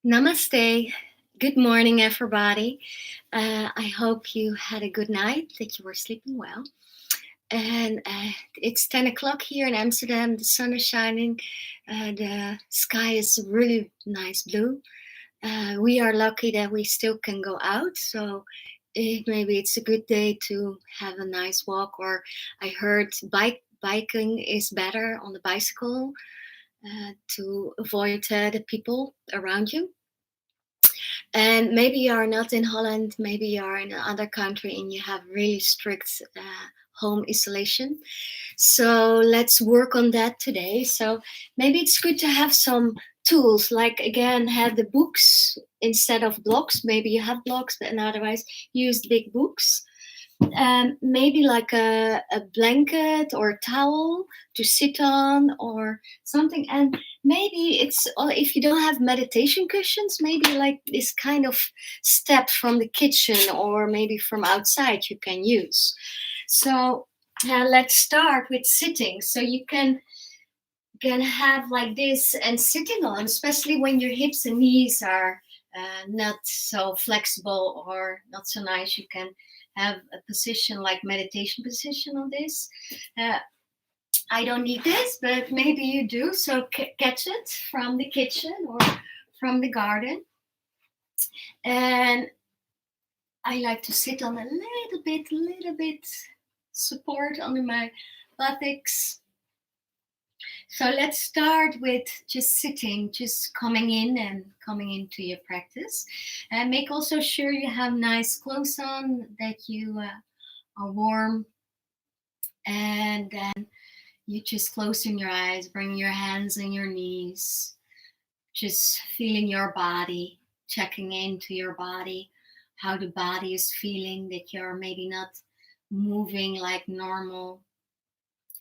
Namaste. Good morning, everybody. I hope you had a good night, that you were sleeping well. And it's 10 o'clock here in Amsterdam. The sun is shining. The sky is really nice blue. We are lucky that we still can go out. So maybe it's a good day to have a nice walk. Or I heard biking is better on the bicycle to avoid the people around you. And maybe you're not in Holland, maybe you're in another country and you have really strict home isolation. So let's work on that today. So maybe it's good to have some tools, like again, have the books instead of blocks. Maybe you have blocks, but otherwise use big books. Maybe like a blanket or a towel to sit on or something. And maybe it's, if you don't have meditation cushions, maybe like this kind of step from the kitchen or maybe from outside you can use. So let's start with sitting. So you can have like this and sitting on, especially when your hips and knees are not so flexible or not so nice, you can have a position like meditation position on this. I don't need this, but maybe you do. So catch it from the kitchen or from the garden. And I like to sit on a little bit support under my buttocks. So let's start with just sitting, just coming in and coming into your practice. And make also sure you have nice clothes on, that you are warm. And then you just closing your eyes, bring your hands on your knees, just feeling your body, checking into your body, how the body is feeling, that you're maybe not moving like normal.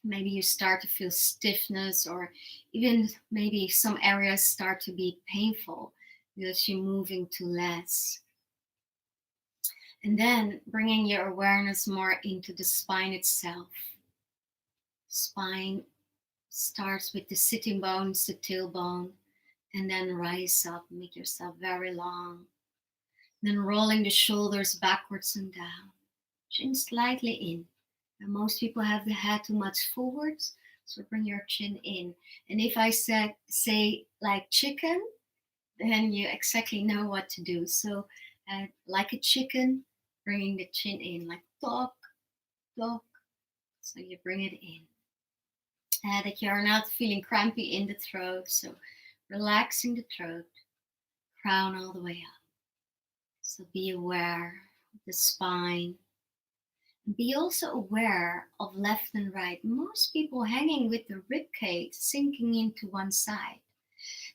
Maybe you start to feel stiffness, or even maybe some areas start to be painful because you're moving too less. And then bringing your awareness more into the spine itself. Spine starts with the sitting bones, the tailbone, and then rise up, make yourself very long. Then rolling the shoulders backwards and down, chin slightly in. And most people have the head too much forwards, so bring your chin in. And if I say like chicken, then you exactly know what to do. So like a chicken, bringing the chin in, like talk. So you bring it in. That you're not feeling crampy in the throat, so relaxing the throat, crown all the way up. So be aware of the spine. Be also aware of left and right. Most people hanging with the rib cage sinking into one side.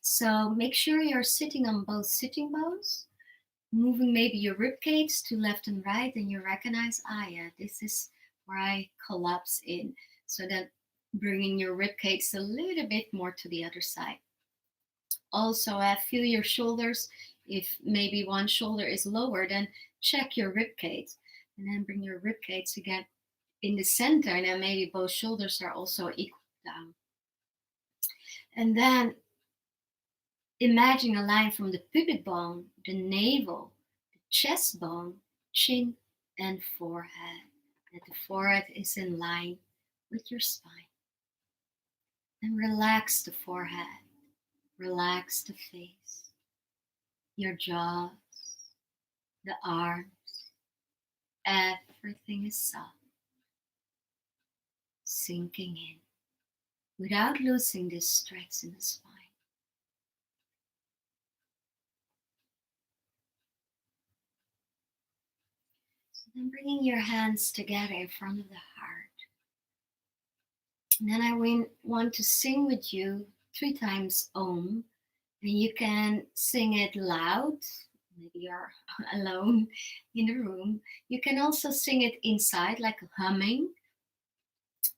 So make sure you're sitting on both sitting bones, moving maybe your rib cage to left and right, and you recognize, yeah, this is where I collapse in. So then bringing your rib cage a little bit more to the other side. Also, feel your shoulders. If maybe one shoulder is lower, then check your rib cage. And then bring your rib cage again in the center, and then maybe both shoulders are also equal down. And then imagine a line from the pubic bone, the navel, the chest bone, chin, and forehead. That the forehead is in line with your spine. And relax the forehead, relax the face, your jaws, the arms. Everything is soft, sinking in, without losing this stretch in the spine. So then bringing your hands together in front of the heart. And then I want to sing with you 3 times Om. And you can sing it loud. Maybe you're alone in the room. You can also sing it inside, like humming,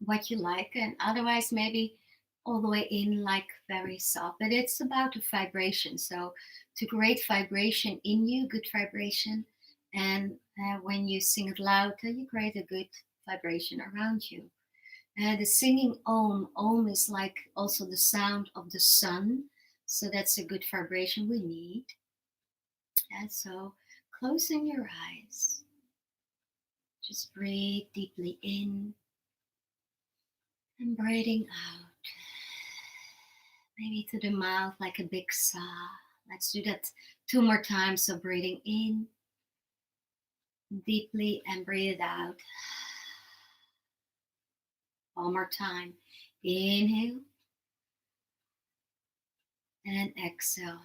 what you like. And otherwise, maybe all the way in, like very soft. But it's about the vibration. So to create vibration in you, good vibration. And when you sing it loud, you create a good vibration around you. The singing Om is like also the sound of the sun. So that's a good vibration we need. And so closing your eyes, just breathe deeply in and breathing out. Maybe to the mouth like a big sigh. Let's do that 2 more times. So breathing in deeply and breathe out. One more time. Inhale and exhale.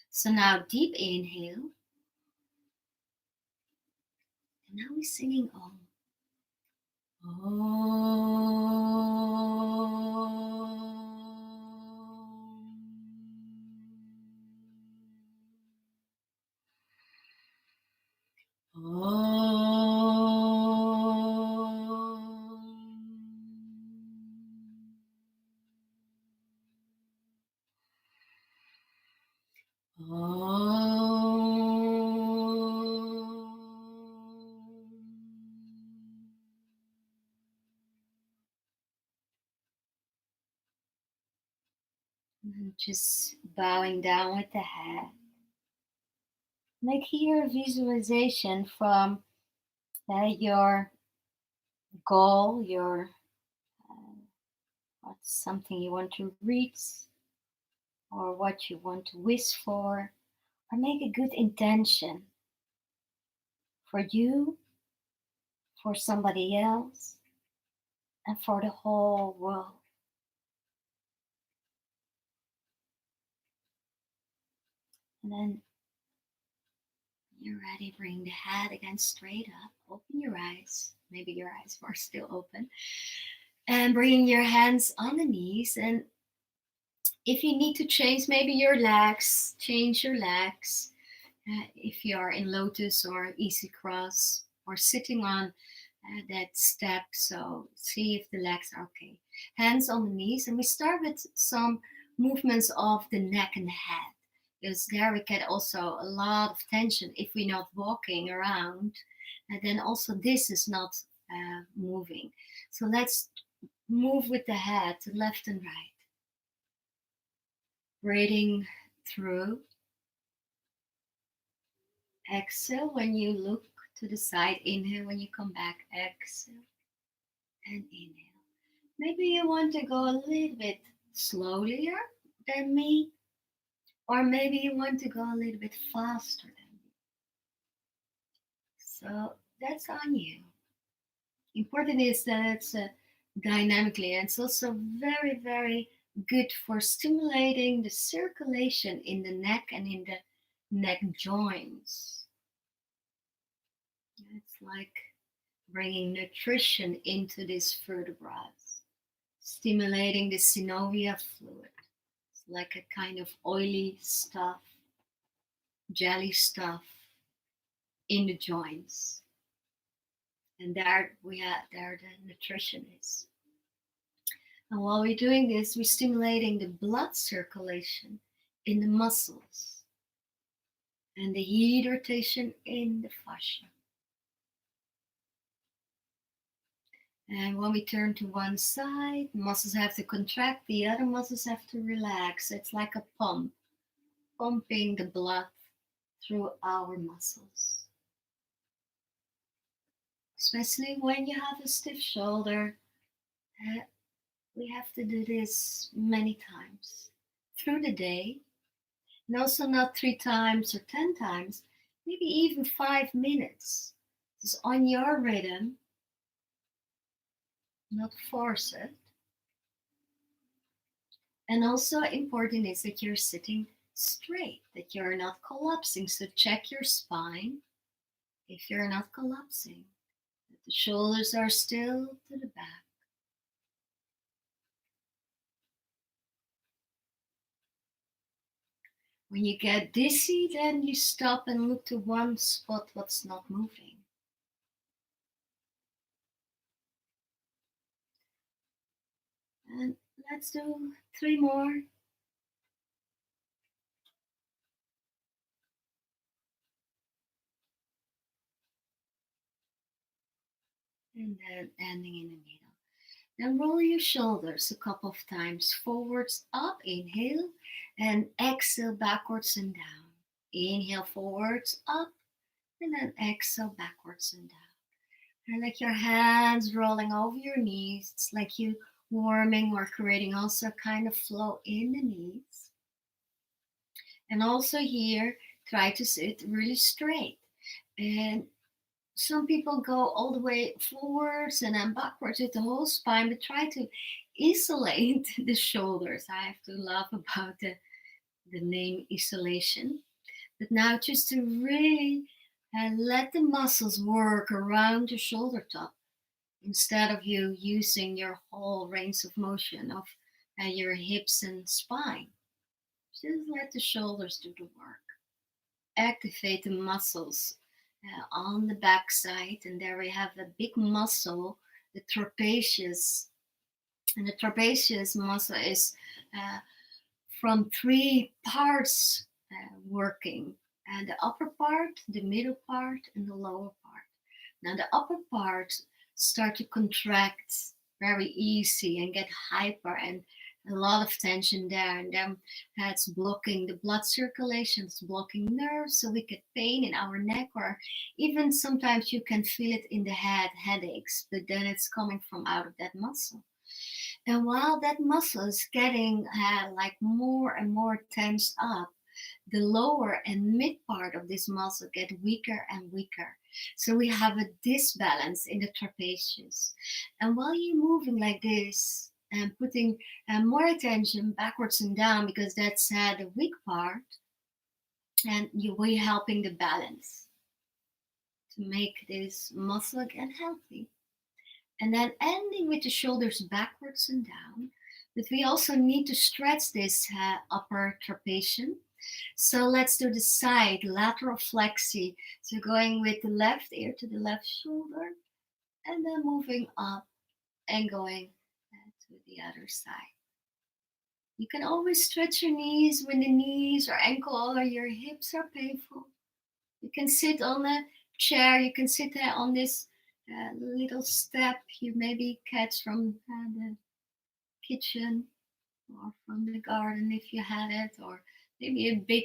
So now deep inhale. And now we're singing Om. And just bowing down with the head. Make here a visualization from your goal, your what's something you want to reach, or what you want to wish for, or make a good intention for you, for somebody else, and for the whole world. And then you're ready, bring the head again straight up. Open your eyes. Maybe your eyes are still open. And bringing your hands on the knees. And if you need to change maybe your legs, change your legs. If you are in lotus or easy cross or sitting on that step. So see if the legs are okay. Hands on the knees. And we start with some movements of the neck and the head. Because there we get also a lot of tension if we're not walking around. And then also this is not moving. So let's move with the head to left and right. Breathing through. Exhale when you look to the side. Inhale when you come back. Exhale and inhale. Maybe you want to go a little bit slowlier than me. Or maybe you want to go a little bit faster than me. So that's on you. Important is that it's dynamically, and it's also very, very good for stimulating the circulation in the neck and in the neck joints. It's like bringing nutrition into these vertebrae, stimulating the synovial fluid. It's like a kind of oily stuff, jelly stuff in the joints. And there the nutrition is. And while we're doing this, we're stimulating the blood circulation in the muscles and the heat rotation in the fascia. And when we turn to one side, muscles have to contract, the other muscles have to relax. It's like a pump, pumping the blood through our muscles. Especially when you have a stiff shoulder, we have to do this many times through the day. And also not 3 times or 10 times, maybe even 5 minutes. Just on your rhythm, not force it. And also important is that you're sitting straight, that you're not collapsing. So check your spine if you're not collapsing, that the shoulders are still to the back. When you get dizzy, then you stop and look to one spot what's not moving. And let's do 3 more. And then ending in the middle. Then roll your shoulders a couple of times. Forwards, up, inhale. And exhale backwards and down. Inhale forwards, up. And then exhale backwards and down. And like your hands rolling over your knees. It's like you warming or creating also kind of flow in the knees. And also here, try to sit really straight. And some people go all the way forwards and then backwards with the whole spine, but try to isolate the shoulders. I have to laugh about the name isolation. But now just to really let the muscles work around the shoulder top instead of you using your whole range of motion of your hips and spine. Just let the shoulders do the work. Activate the muscles on the back side, and there we have a big muscle, the trapezius. And the trapezius muscle is from three parts working, and the upper part, the middle part, and the lower part. Now the upper part start to contract very easy and get hyper and a lot of tension there, and then it's blocking the blood circulation, it's blocking nerves, so we get pain in our neck, or even sometimes you can feel it in the head, headaches, but then it's coming from out of that muscle. And while that muscle is getting like more and more tensed up, the lower and mid part of this muscle get weaker and weaker. So we have a disbalance in the trapezius. And while you're moving like this and putting more attention backwards and down, because that's the weak part, and we're helping the balance to make this muscle again healthy. And then ending with the shoulders backwards and down. But we also need to stretch this upper trapezium. So let's do the side lateral flexi. So going with the left ear to the left shoulder, and then moving up and going to the other side. You can always stretch your knees when the knees or ankle or your hips are painful. You can sit on a chair. You can sit there on this little step you maybe catch from the kitchen or from the garden if you had it, or maybe a big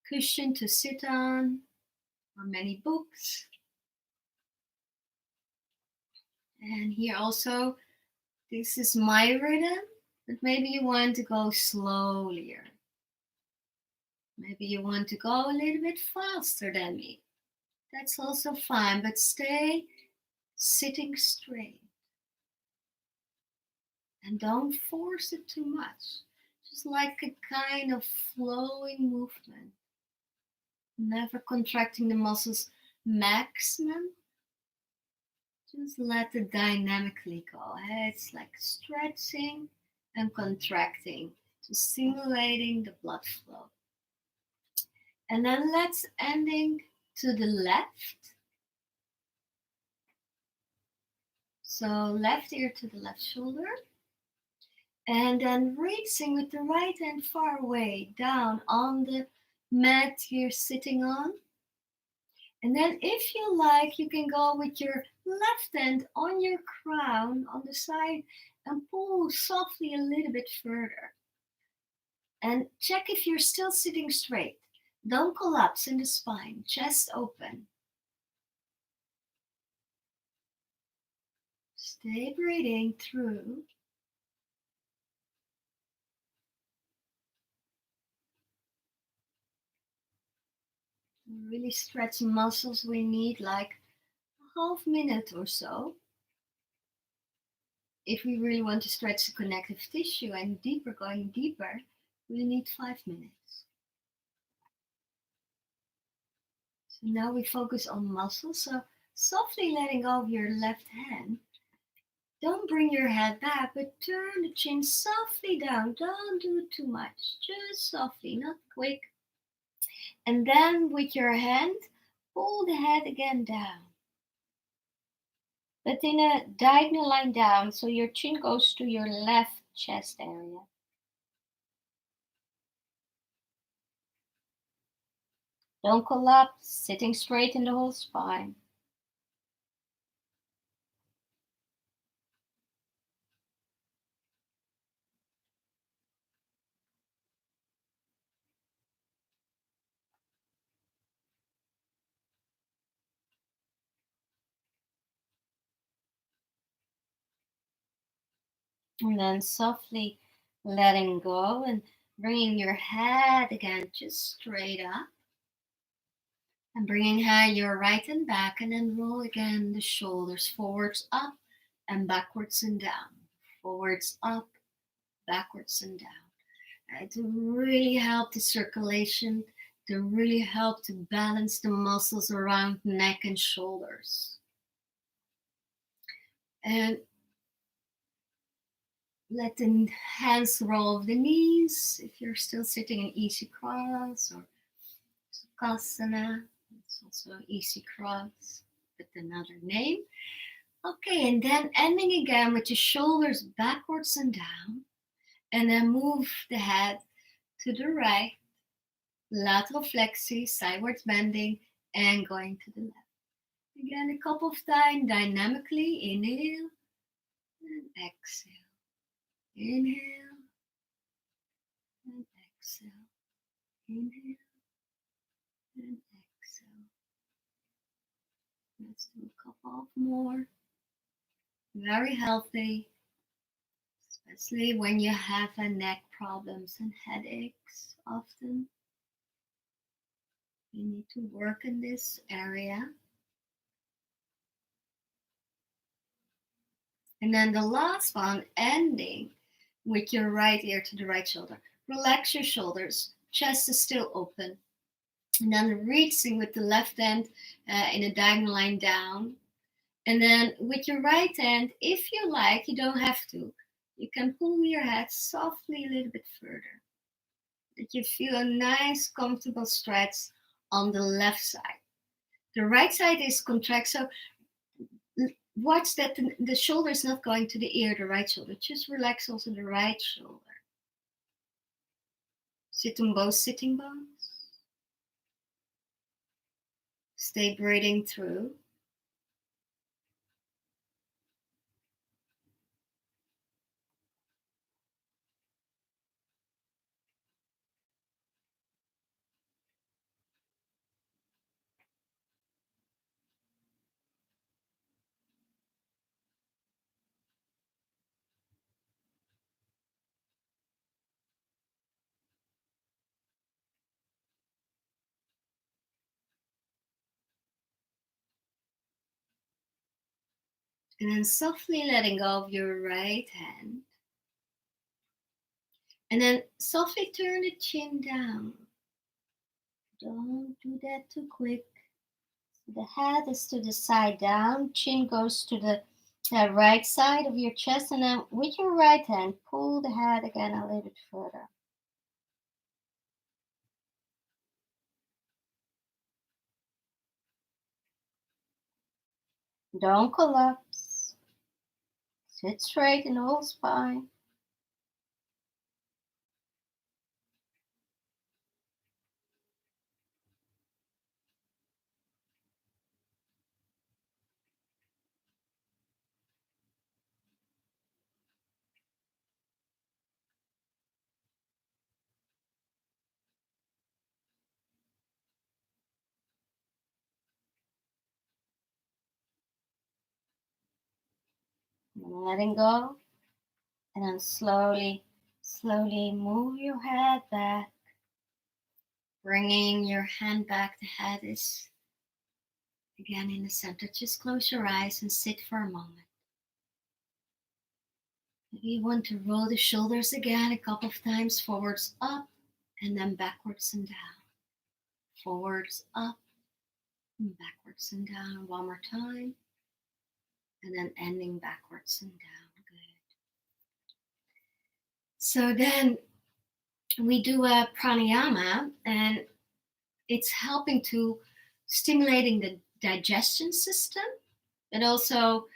cushion to sit on, or many books. And here also, this is my rhythm, but maybe you want to go slowlier. Maybe you want to go a little bit faster than me. That's also fine, but stay sitting straight. And don't force it too much. Just like a kind of flowing movement. Never contracting the muscles maximum. Just let it dynamically go. It's like stretching and contracting to stimulating the blood flow. And then let's ending to the left. So left ear to the left shoulder. And then raising with the right hand far away down on the mat you're sitting on. And then if you like, you can go with your left hand on your crown on the side and pull softly a little bit further. And check if you're still sitting straight. Don't collapse in the spine, chest open. Stay breathing through. Really stretch muscles. We need like a half minute or so. If we really want to stretch the connective tissue and going deeper, we need 5 minutes. So now we focus on muscles. So softly letting go of your left hand. Don't bring your head back, but turn the chin softly down. Don't do it too much. Just softly, not quick. And then with your hand, pull the head again down. But in a diagonal line down, so your chin goes to your left chest area. Don't collapse, sitting straight in the whole spine. And then softly letting go and bringing your head again just straight up. And bringing your right hand back, and then roll again the shoulders forwards, up, and backwards and down. Forwards, up, backwards and down. To really help the circulation, to really help to balance the muscles around neck and shoulders. And let the hands roll off the knees if you're still sitting in easy cross or Sukhasana. It's also easy cross with another name. Okay, and then ending again with the shoulders backwards and down. And then move the head to the right, lateral flexi, sidewards bending, and going to the left. Again, a couple of times, dynamically. Inhale and exhale. Inhale and exhale. Inhale and exhale. Let's do a couple of more. Very healthy, especially when you have neck problems and headaches often. You need to work in this area. And then the last one, ending with your right ear to the right shoulder. Relax your shoulders, chest is still open. And then reaching with the left hand in a diagonal line down. And then with your right hand, if you like, you don't have to, you can pull your head softly a little bit further. That you feel a nice, comfortable stretch on the left side. The right side is contract, so watch that the shoulder is not going to the ear, the right shoulder. Just relax also the right shoulder. Sit on both sitting bones. Stay breathing through. And then softly letting go of your right hand. And then softly turn the chin down. Don't do that too quick. So the head is to the side down. Chin goes to the right side of your chest. And then with your right hand, pull the head again a little bit further. Don't collapse. Sit straight in the whole spine. And letting go. And then slowly, slowly move your head back. Bringing your hand back. The head is again in the center. Just close your eyes and sit for a moment. Maybe you want to roll the shoulders again a couple of times, forwards, up, and then backwards and down. Forwards, up, and backwards and down. One more time. And then ending backwards and down. Good. So then we do a pranayama, and it's helping to stimulating the digestion system, but also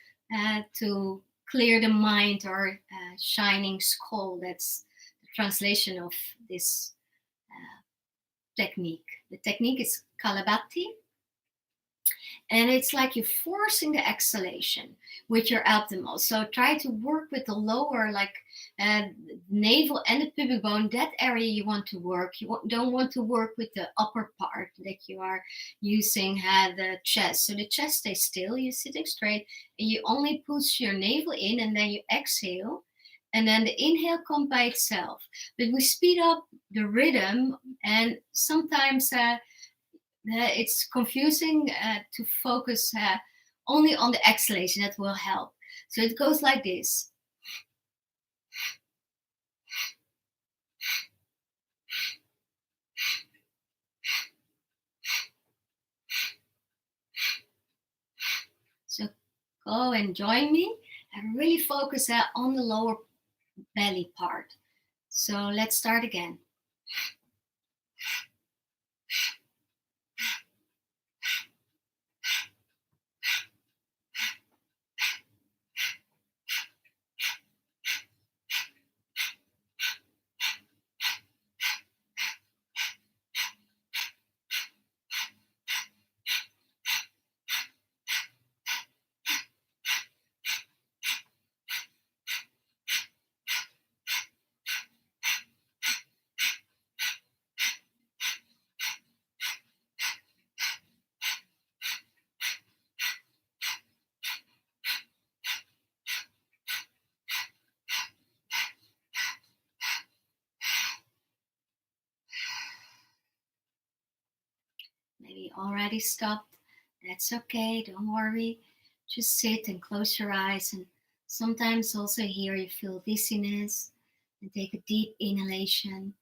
to clear the mind, or shining skull. That's the translation of this technique. The technique is Kalabati. And it's like you're forcing the exhalation with your abdomen. So try to work with the lower, like navel and the pubic bone, that area you want to work. You don't want to work with the upper part that you are using, the chest. So the chest stays still, you're sitting straight, and you only push your navel in, and then you exhale. And then the inhale comes by itself. But we speed up the rhythm, and sometimes it's confusing to focus only on the exhalation. That will help. So it goes like this. So go and join me and really focus on the lower belly part. So let's start again. Maybe already stopped. That's okay, don't worry. Just sit and close your eyes. And sometimes also here you feel dizziness. And take a deep inhalation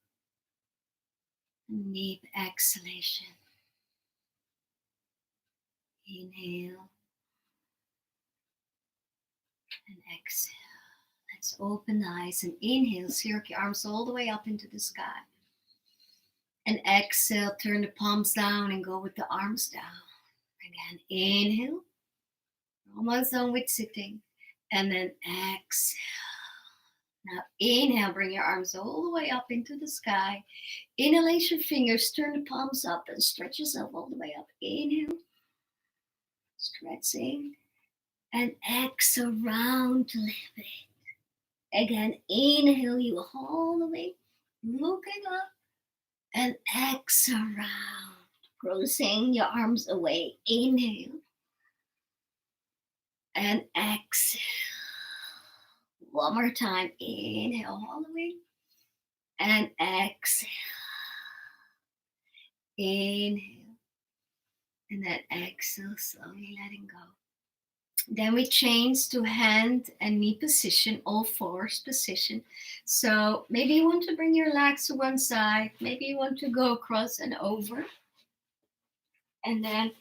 and deep exhalation. Inhale and exhale. Let's open the eyes and inhale, circle your arms all the way up into the sky. And exhale, turn the palms down and go with the arms down. Again, inhale. Almost done with sitting. And then exhale. Now inhale, bring your arms all the way up into the sky. Inhalation fingers, turn the palms up and stretch yourself all the way up. Inhale. Stretching. And exhale, round a little bit. Again, inhale, you all the way, looking up. And exhale, round. Crossing your arms away. Inhale. And exhale. One more time. Inhale all the way. And exhale. Inhale. And then exhale, slowly letting go. Then we change to hand and knee position, all fours position. So maybe you want to bring your legs to one side. Maybe you want to go across and over. And then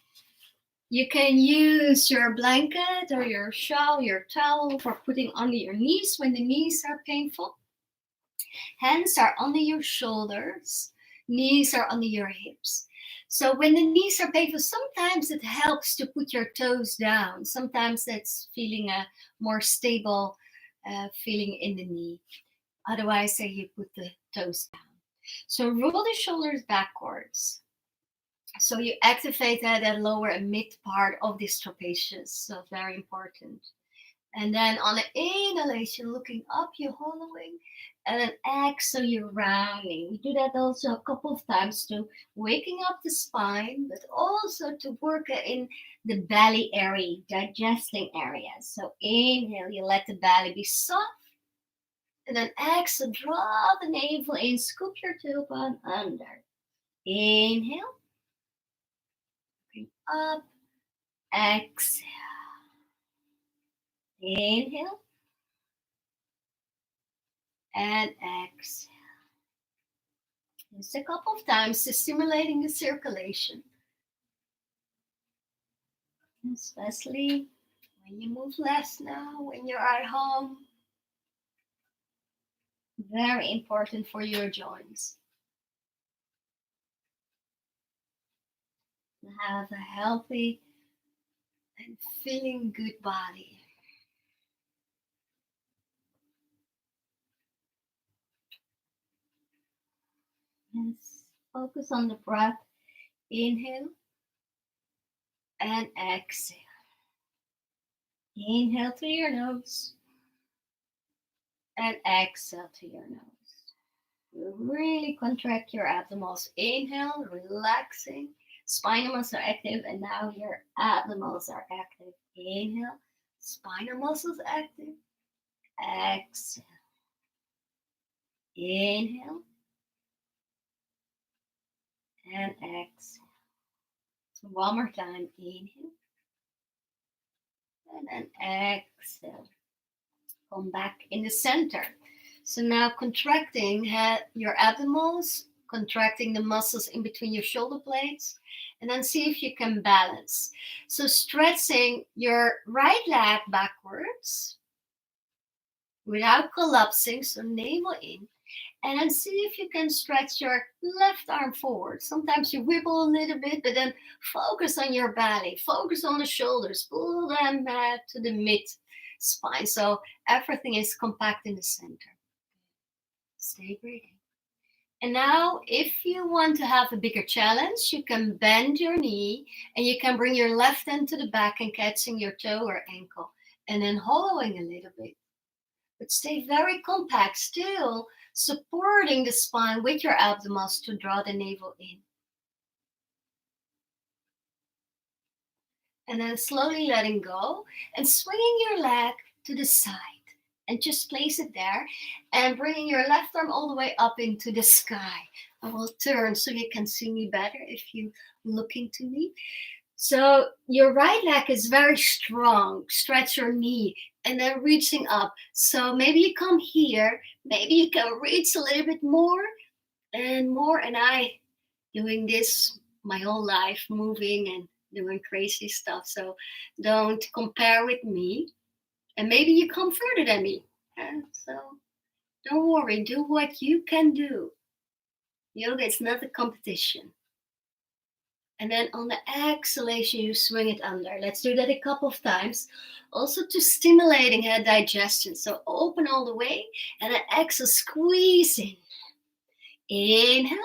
you can use your blanket or your shawl, your towel for putting under your knees when the knees are painful. Hands are under your shoulders. Knees are under your hips. So when the knees are painful, sometimes it helps to put your toes down. Sometimes that's feeling a more stable feeling in the knee. Otherwise, you put the toes down. So roll the shoulders backwards. So you activate that lower and mid part of this trapezius. So very important. And then on the inhalation, looking up, you're hollowing. And then exhale, you're rounding. We do that also a couple of times to waking up the spine, but also to work in the belly area, digesting area. So inhale, you let the belly be soft. And then exhale, draw the navel in, scoop your tailbone under. Inhale. Looking up. Exhale. Inhale. And exhale. Just a couple of times, stimulating the circulation. Especially when you move less now, when you're at home. Very important for your joints. To have a healthy and feeling good body. Yes. Focus on the breath. Inhale and exhale. Inhale through your nose and exhale through your nose. You really contract your abdominals. Inhale, relaxing. Spinal muscles are active, and now your abdominals are active. Inhale, spinal muscles active. Exhale. Inhale and exhale. So one more time. Inhale and then exhale. Come back in the center. So now contracting your abdominals, contracting the muscles in between your shoulder blades, and then see if you can balance. So stretching your right leg backwards without collapsing, so navel in, and then see if you can stretch your left arm forward. Sometimes you wibble a little bit, but then focus on your belly, focus on the shoulders, pull them back to the mid spine, so everything is compact in the center. Stay breathing. And now, if you want to have a bigger challenge, you can bend your knee and you can bring your left hand to the back and catching your toe or ankle, and then hollowing a little bit. But stay very compact, still supporting the spine with your abdominals to draw the navel in. And then slowly letting go and swinging your leg to the side. And just place it there and bringing your left arm all the way up into the sky. I will turn so you can see me better if you look into me. So your right leg is very strong. Stretch your knee and then reaching up. So maybe you come here. Maybe you can reach a little bit more and more. And I doing this my whole life, moving and doing crazy stuff. So don't compare with me. And maybe you come further than me. So don't worry, do what you can do. Yoga is not a competition. And then on the exhalation, you swing it under. Let's do that a couple of times. Also to stimulating her digestion. So open all the way and then exhale, squeeze in. Inhale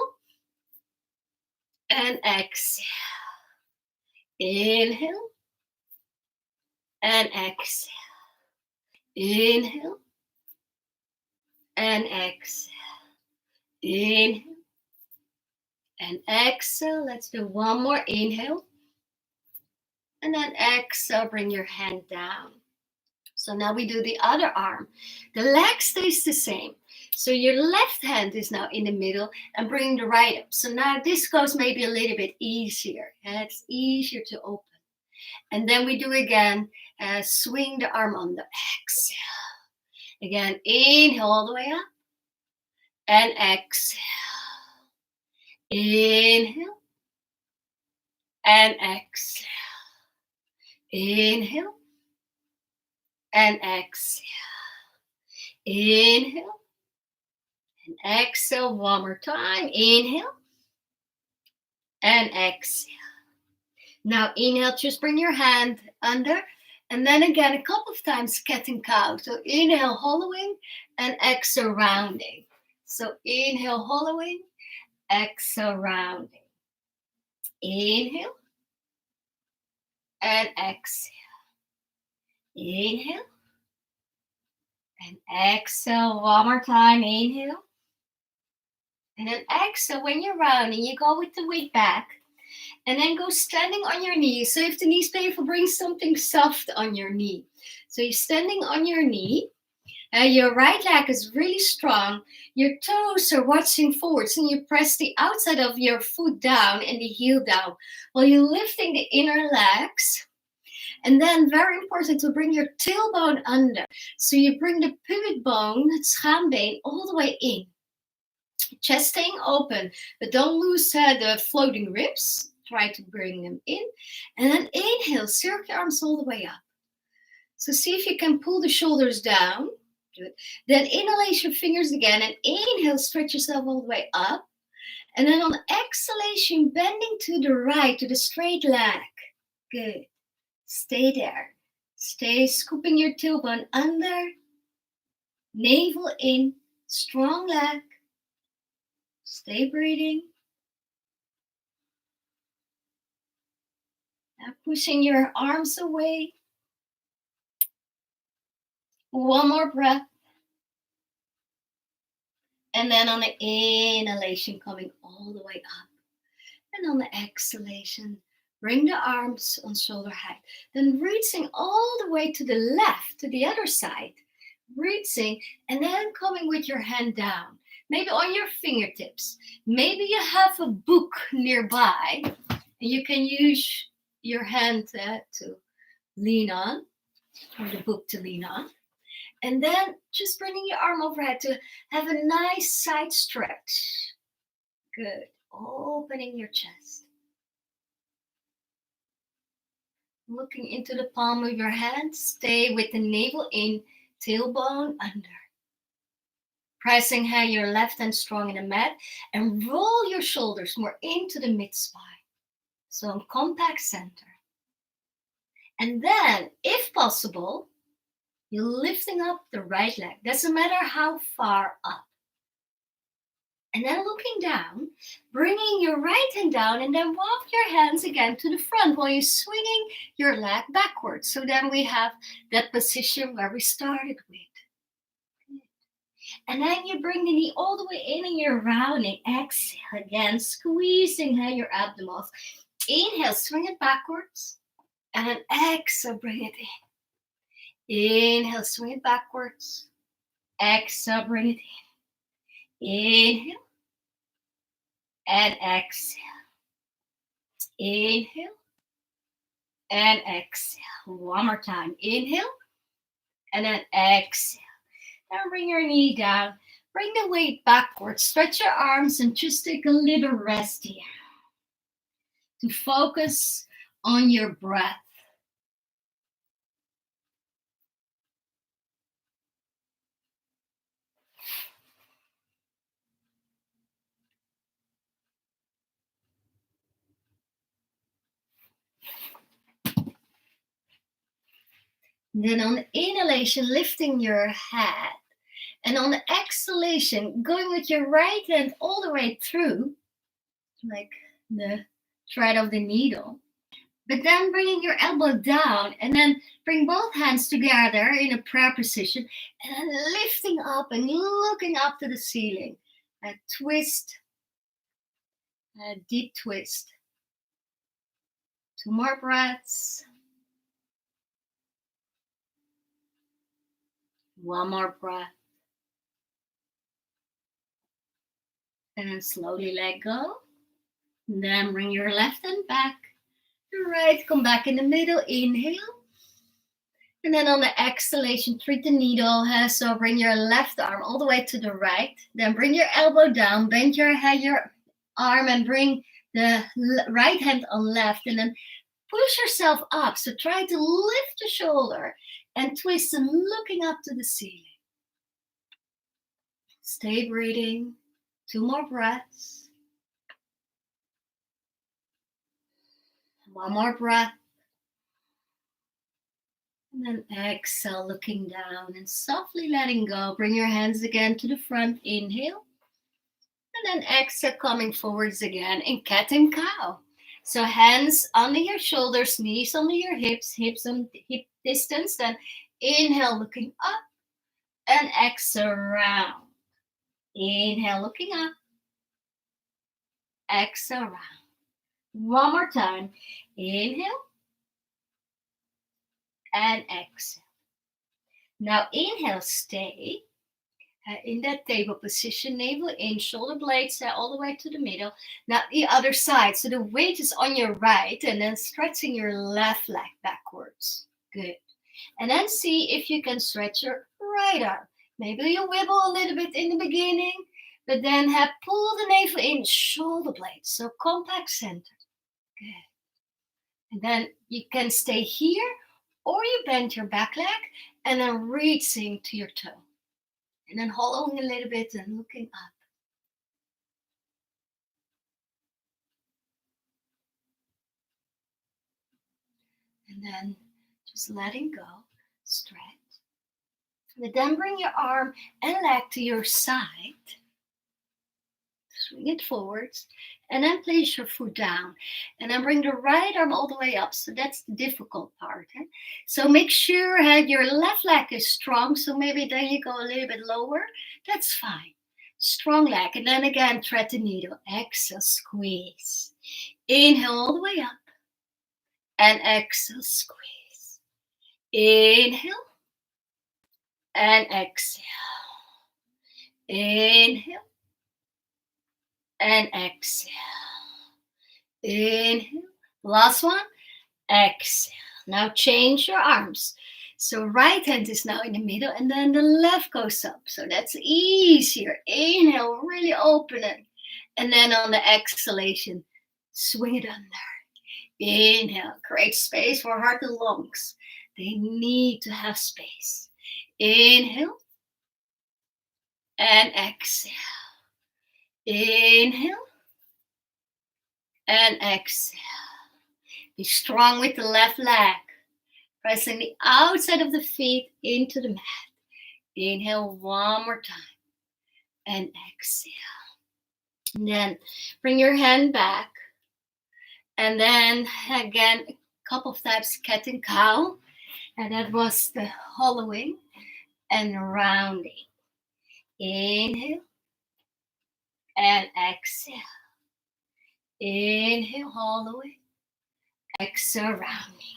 and exhale. Inhale and exhale. Inhale and exhale. Inhale and exhale. Let's do one more. Inhale and then exhale. Bring your hand down. So now we do the other arm. The leg stays the same. So your left hand is now in the middle and bringing the right up. So now this goes maybe a little bit easier. It's easier to open. And then we do again, swing the arm under, exhale. Again, inhale all the way up and exhale. Inhale and exhale. Inhale and exhale. Inhale and exhale one more time. Inhale and exhale. Now inhale, just bring your hand under, and then again a couple of times cat and cow. So inhale, hollowing, and exhale, rounding. So inhale, hollowing, exhale, rounding. Inhale and exhale. Inhale and exhale one more time. Inhale and then exhale. When you're rounding, you go with the weight back. And then go standing on your knees. So if the knee's painful, bring something soft on your knee. So you're standing on your knee. Your right leg is really strong. Your toes are watching forwards. And you press the outside of your foot down and the heel down. While you're lifting the inner legs. And then very important to bring your tailbone under. So you bring the pivot bone, schaambeen, all the way in. Chest staying open. But don't lose the floating ribs. Try to bring them in. And then inhale, circle your arms all the way up. So see if you can pull the shoulders down. Good. Then inhalation, fingers again. And inhale, stretch yourself all the way up. And then on exhalation, bending to the right, to the straight leg. Good. Stay there. Stay scooping your tailbone under. Navel in. Strong leg. Stay breathing. Now pushing your arms away. One more breath. And then on the inhalation, coming all the way up. And on the exhalation, bring the arms on shoulder height. Then reaching all the way to the left, to the other side. Reaching and then coming with your hand down. maybe on your fingertips. Maybe you have a book nearby and you can use your hand to lean on, or the book to lean on. And then just bringing your arm overhead to have a nice side stretch. Good. Opening your chest. Looking into the palm of your hand. Stay with the navel in, tailbone under. Pressing your left hand strong in the mat and roll your shoulders more into the mid-spine. So in compact center. And then, if possible, you're lifting up the right leg. Doesn't matter how far up. And then looking down, bringing your right hand down and then walk your hands again to the front while you're swinging your leg backwards. So then we have that position where we started with. And then you bring the knee all the way in and you're rounding. Exhale again, squeezing your abdominals. Inhale, swing it backwards. And then exhale, bring it in. Inhale, swing it backwards. Exhale, bring it in. Inhale. And exhale. Inhale. And exhale. One more time. Inhale. And then exhale. And bring your knee down. Bring the weight backwards. Stretch your arms and just take a little rest here. To focus on your breath. Then on the inhalation, lifting your head. And on the exhalation, going with your right hand all the way through, like the thread of the needle. But then bringing your elbow down and then bring both hands together in a prayer position and then lifting up and looking up to the ceiling. A twist, a deep twist. 2 more breaths. 1 more breath. And then slowly let go. And then bring your left hand back. The right, come back in the middle. Inhale. And then on the exhalation, treat the needle. So bring your left arm all the way to the right. Then bring your elbow down. Bend your arm and bring the right hand on left. And then push yourself up. So try to lift the shoulder and twist and looking up to the ceiling. Stay breathing. 2 more breaths. 1 more breath. And then exhale, looking down and softly letting go. Bring your hands again to the front. Inhale. And then exhale, coming forwards again in cat and cow. So hands under your shoulders, knees under your hips, hips on hip distance. Then inhale, looking up. And exhale, round. Inhale, looking up. Exhale, round. 1 more time. Inhale. And exhale. Now inhale, stay in that table position, navel in, shoulder blades all the way to the middle. Now the other side. So the weight is on your right and then stretching your left leg backwards. Good. And then see if you can stretch your right arm. Maybe you wibble a little bit in the beginning, but then pull the navel in, shoulder blades. So compact center. Good. And then you can stay here or you bend your back leg and then reaching to your toe. And then hollowing a little bit and looking up. And then just letting go, stretch. But then bring your arm and leg to your side. Swing it forwards. And then place your foot down. And then bring the right arm all the way up. So that's the difficult part. So make sure your left leg is strong. So maybe then you go a little bit lower. That's fine. Strong leg. And then again, thread the needle. Exhale, squeeze. Inhale all the way up. And exhale, squeeze. Inhale. And exhale. Inhale. and exhale. Inhale. Last one. Exhale. Now change your arms. So right hand is now in the middle and then the left goes up. So that's easier. Inhale, really open it. And then on the exhalation, swing it under. Inhale, create space for heart and lungs. They need to have space. Inhale and exhale. Inhale and exhale. Be strong with the left leg. Pressing the outside of the feet into the mat. Inhale one more time. And exhale. And then bring your hand back. And then again, a couple of times cat and cow. And that was the hollowing and rounding. Inhale and exhale. Inhale, hollowing. Exhale, rounding.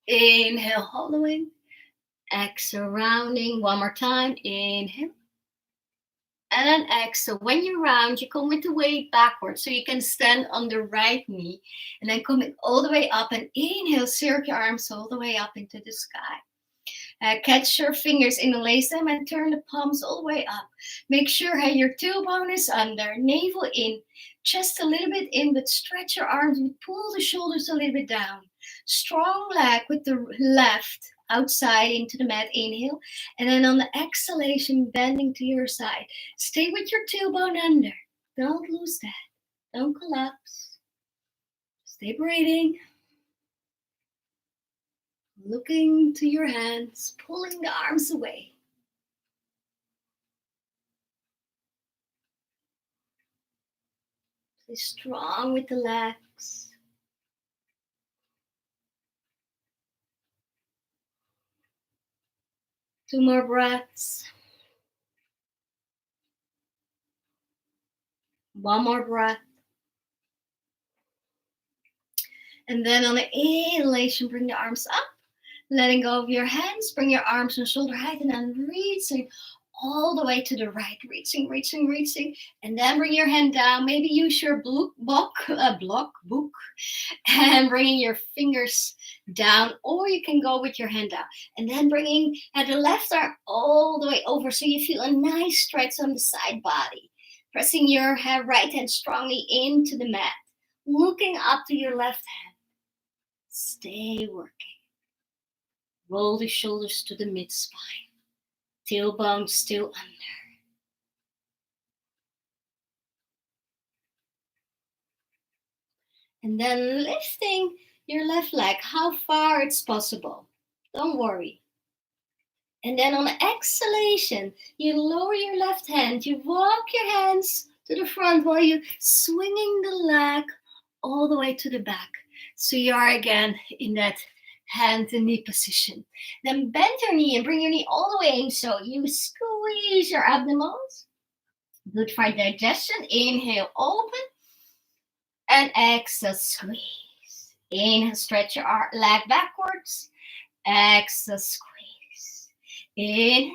Inhale, hollowing. Exhale, rounding. One more time. Inhale. And then exhale. When you round, you come with the weight backwards. So you can stand on the right knee. And then coming all the way up. And inhale, circle your arms all the way up into the sky. Catch your fingers, interlace them, and turn the palms all the way up. Make sure your tailbone is under, navel in, chest a little bit in, but stretch your arms and pull the shoulders a little bit down. Strong leg with the left outside into the mat. Inhale. And then on the exhalation, bending to your side. Stay with your tailbone under. Don't lose that. Don't collapse. Stay breathing. Looking to your hands, pulling the arms away. Stay strong with the legs. Two more breaths. One more breath. And then on the inhalation, bring the arms up. Letting go of your hands, bring your arms and shoulder height, and then reaching all the way to the right. Reaching. And then bring your hand down. Maybe use your book, and bringing your fingers down, or you can go with your hand down. And then bringing the left arm all the way over so you feel a nice stretch on the side body. Pressing your right hand strongly into the mat. Looking up to your left hand. Stay working. Roll the shoulders to the mid-spine. Tailbone still under. And then lifting your left leg, how far it's possible. Don't worry. And then on the exhalation, you lower your left hand. You walk your hands to the front while you're swinging the leg all the way to the back. So you are again in that hand and knee position. Then bend your knee and bring your knee all the way in. So you squeeze your abdominals. Good for digestion. Inhale, open. And exhale, squeeze. Inhale, stretch your leg backwards. Exhale, squeeze. Inhale.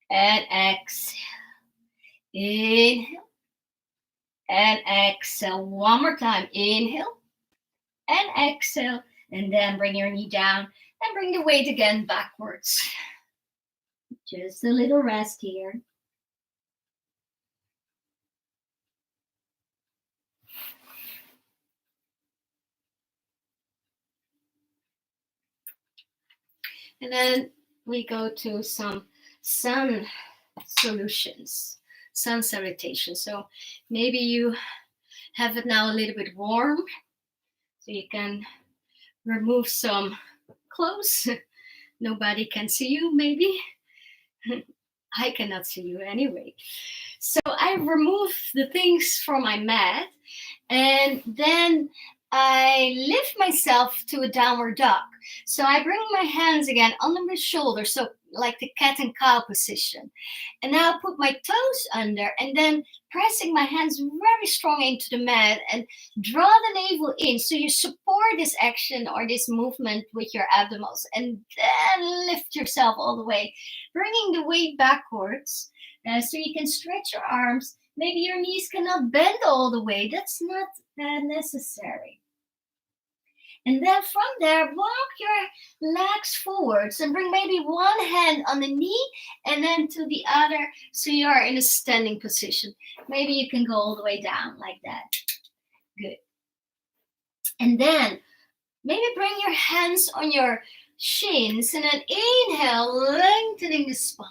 And exhale. Inhale. And exhale. One more time. Inhale. And exhale. And then bring your knee down and bring the weight again backwards. Just a little rest here. And then we go to some sun solutions, sun salutation. So maybe you have it now a little bit warm, so you can remove some clothes. Nobody can see you, maybe. I cannot see you anyway. So I remove the things from my mat, and then I lift myself to a downward dog. So I bring my hands again under my shoulders, so like the cat and cow position. And now I put my toes under, and then pressing my hands very strong into the mat and draw the navel in. So you support this action or this movement with your abdominals, and then lift yourself all the way, bringing the weight backwards so you can stretch your arms Maybe your knees cannot bend all the way. That's not necessary. And then from there, walk your legs forwards and bring maybe one hand on the knee and then to the other so you are in a standing position. Maybe you can go all the way down like that. Good. And then maybe bring your hands on your shins and then inhale, lengthening the spine.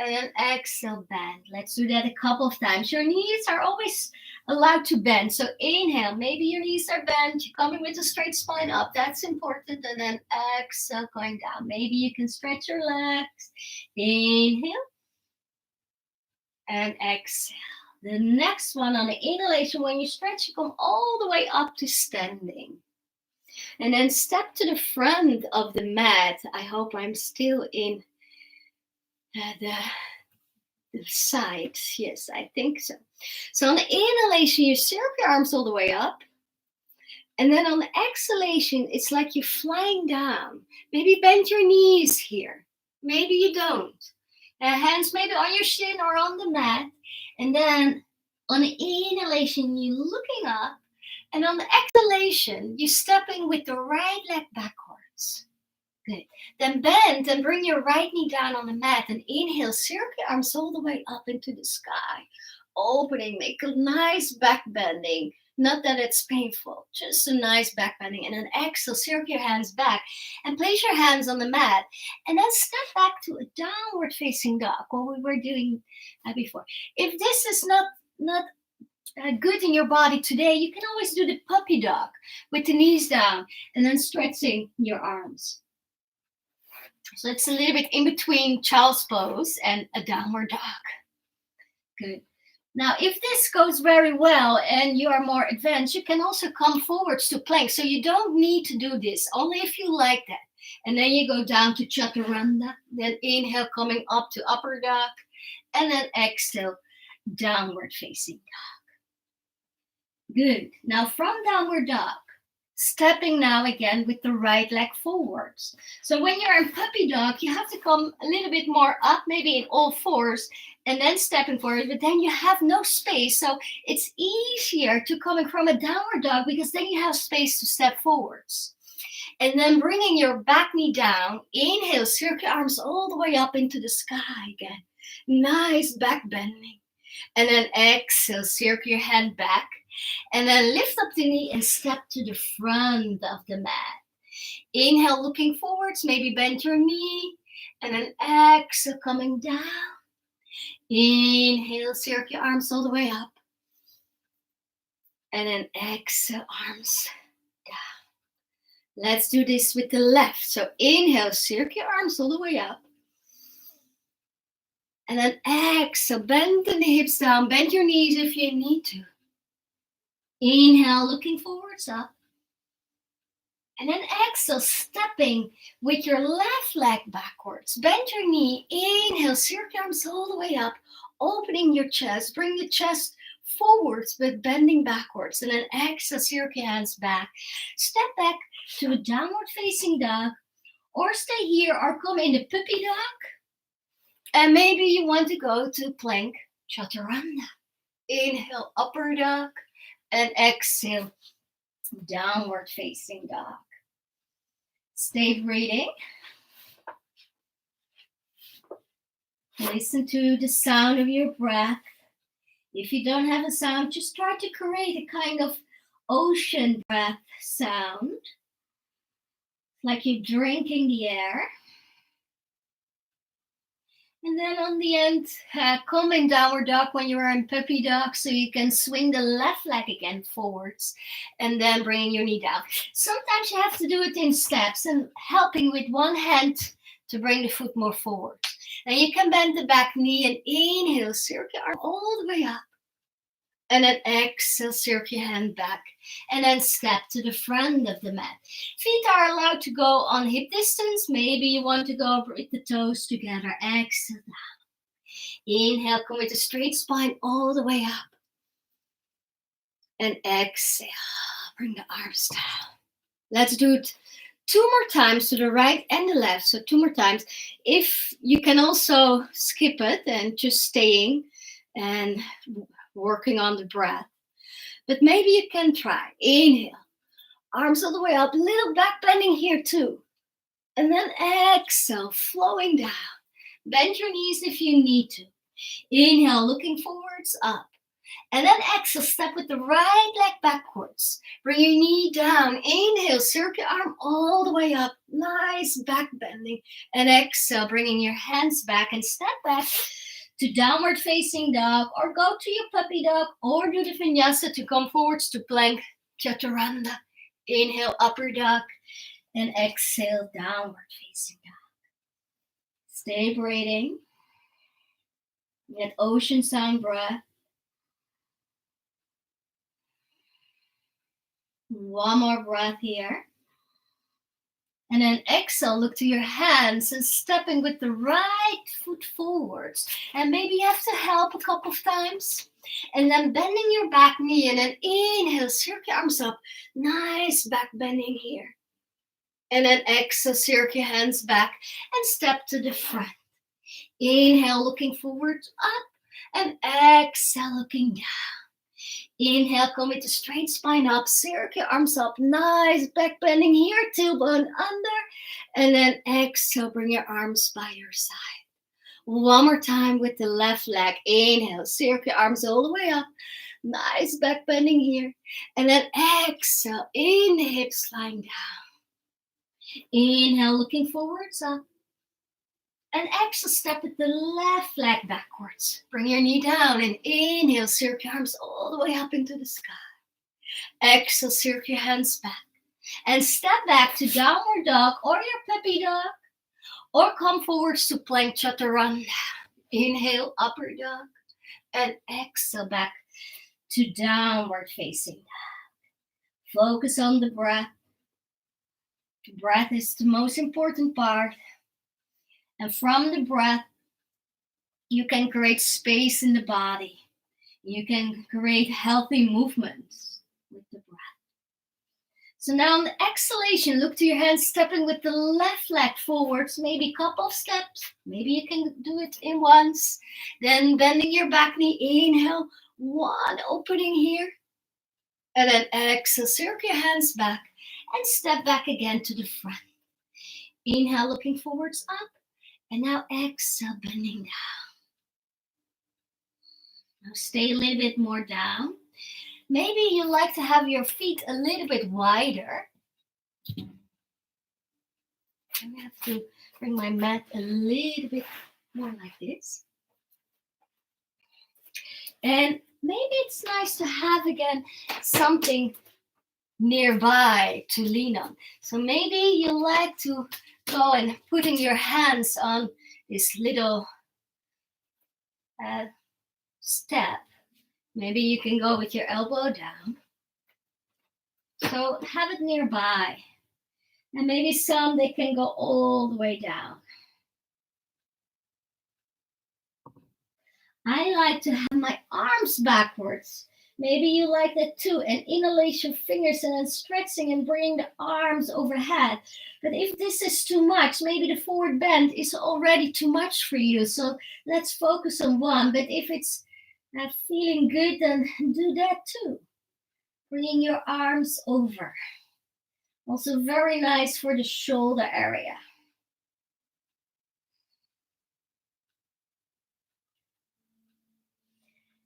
And then exhale, bend. Let's do that a couple of times. Your knees are always allowed to bend. So inhale, maybe your knees are bent. You're coming with a straight spine up. That's important. And then exhale, going down. Maybe you can stretch your legs. Inhale. And exhale. The next one on the inhalation, when you stretch, you come all the way up to standing. And then step to the front of the mat. I hope I'm still in the side. Yes, I think so. So on the inhalation, you circle your arms all the way up. And then on the exhalation, it's like you're flying down. Maybe bend your knees here. Maybe you don't. Hands maybe on your shin or on the mat. And then on the inhalation, you're looking up. And on the exhalation, you're stepping with the right leg backwards. Good. Then bend and bring your right knee down on the mat and inhale, circle your arms all the way up into the sky. Opening, make a nice back bending. Not that it's painful, just a nice back bending. And then exhale, circle your hands back and place your hands on the mat. And then step back to a downward facing dog, what we were doing before. If this is not good in your body today, you can always do the puppy dog with the knees down and then stretching your arms. So it's a little bit in between child's pose and a downward dog. Good. Now, if this goes very well and you are more advanced, you can also come forwards to plank. So you don't need to do this, only if you like that. And then you go down to chaturanga, then inhale, coming up to upper dog, and then exhale, downward facing dog. Good. Now from downward dog, stepping now again with the right leg forwards. So when you're in puppy dog, you have to come a little bit more up, maybe in all fours, and then stepping forward, but then you have no space. So it's easier to coming from a downward dog because then you have space to step forwards. And then bringing your back knee down, inhale, circle your arms all the way up into the sky again. Nice back bending. And then exhale, circle your hand back. And then lift up the knee and step to the front of the mat. Inhale, looking forwards, maybe bend your knee. And then exhale, coming down. Inhale, circle your arms all the way up. And then exhale, arms down. Let's do this with the left. So inhale, circle your arms all the way up. And then exhale, bend the hips down, bend your knees if you need to. Inhale, looking forwards up. And then exhale, stepping with your left leg backwards. Bend your knee. Inhale, circle your arms all the way up. Opening your chest. Bring the chest forwards, but bending backwards. And then exhale, circle your hands back. Step back to a downward facing dog. Or stay here or come in the puppy dog. And maybe you want to go to plank chaturanga. Inhale, upper dog. And exhale, downward facing dog. Stay breathing. Listen to the sound of your breath. If you don't have a sound, just try to create a kind of ocean breath sound. Like you're drinking the air. And then on the end, come in downward dog when you're in puppy dog, so you can swing the left leg again forwards and then bringing your knee down. Sometimes you have to do it in steps and helping with one hand to bring the foot more forward. And you can bend the back knee and inhale, circle your arm all the way up. And then exhale, circle your hand back. And then step to the front of the mat. Feet are allowed to go on hip distance. Maybe you want to go with the toes together. Exhale down. Inhale, come with a straight spine all the way up. And exhale, bring the arms down. Let's do it 2 more times to the right and the left. So 2 more times. If you can also skip it and just staying and working on the breath. But maybe you can try. Inhale, arms all the way up, little back bending here too. And then exhale, flowing down. Bend your knees if you need to. Inhale, looking forwards, up. And then exhale, step with the right leg backwards. Bring your knee down. Inhale, circle your arm all the way up. Nice back bending. And exhale, bringing your hands back and step back to downward facing dog, or go to your puppy dog, or do the vinyasa to come forwards to plank chaturanga. Inhale, upper dog, and exhale, downward facing dog. Stay breathing. Get ocean sound breath. One more breath here. And then exhale, look to your hands and stepping with the right foot forwards. And maybe you have to help a couple of times. And then bending your back knee, and then inhale, circle your arms up. Nice back bending here. And then exhale, circle your hands back and step to the front. Inhale, looking forward, up. And exhale, looking down. Inhale, come with the straight spine up, circle your arms up, nice back bending here, tailbone under, and then exhale, bring your arms by your side. One more time with the left leg. Inhale, circle your arms all the way up, nice back bending here, and then exhale, in the hips lying down. Inhale, looking forwards, up. And exhale, step with the left leg backwards. Bring your knee down and inhale, circle your arms all the way up into the sky. Exhale, circle your hands back. And step back to downward dog or your puppy dog. Or come forwards to plank chaturanga. Inhale, upper dog. And exhale, back to downward facing dog. Focus on the breath. The breath is the most important part. And from the breath, you can create space in the body. You can create healthy movements with the breath. So now on the exhalation, look to your hands, stepping with the left leg forwards, maybe a couple of steps. Maybe you can do it in once. Then bending your back knee, inhale, one opening here. And then exhale, circle your hands back and step back again to the front. Inhale, looking forwards, up. And now exhale, bending down. Now stay a little bit more down. Maybe you like to have your feet a little bit wider. I'm going to have to bring my mat a little bit more like this. And maybe it's nice to have again something nearby to lean on. So maybe you like to go and putting your hands on this little step. Maybe you can go with your elbow down. So have it nearby. And maybe some, they can go all the way down. I like to have my arms backwards. Maybe you like that too. And interlace your fingers and then stretching and bringing the arms overhead. But if this is too much, maybe the forward bend is already too much for you. So let's focus on one. But if it's not feeling good, then do that too. Bringing your arms over. Also very nice for the shoulder area.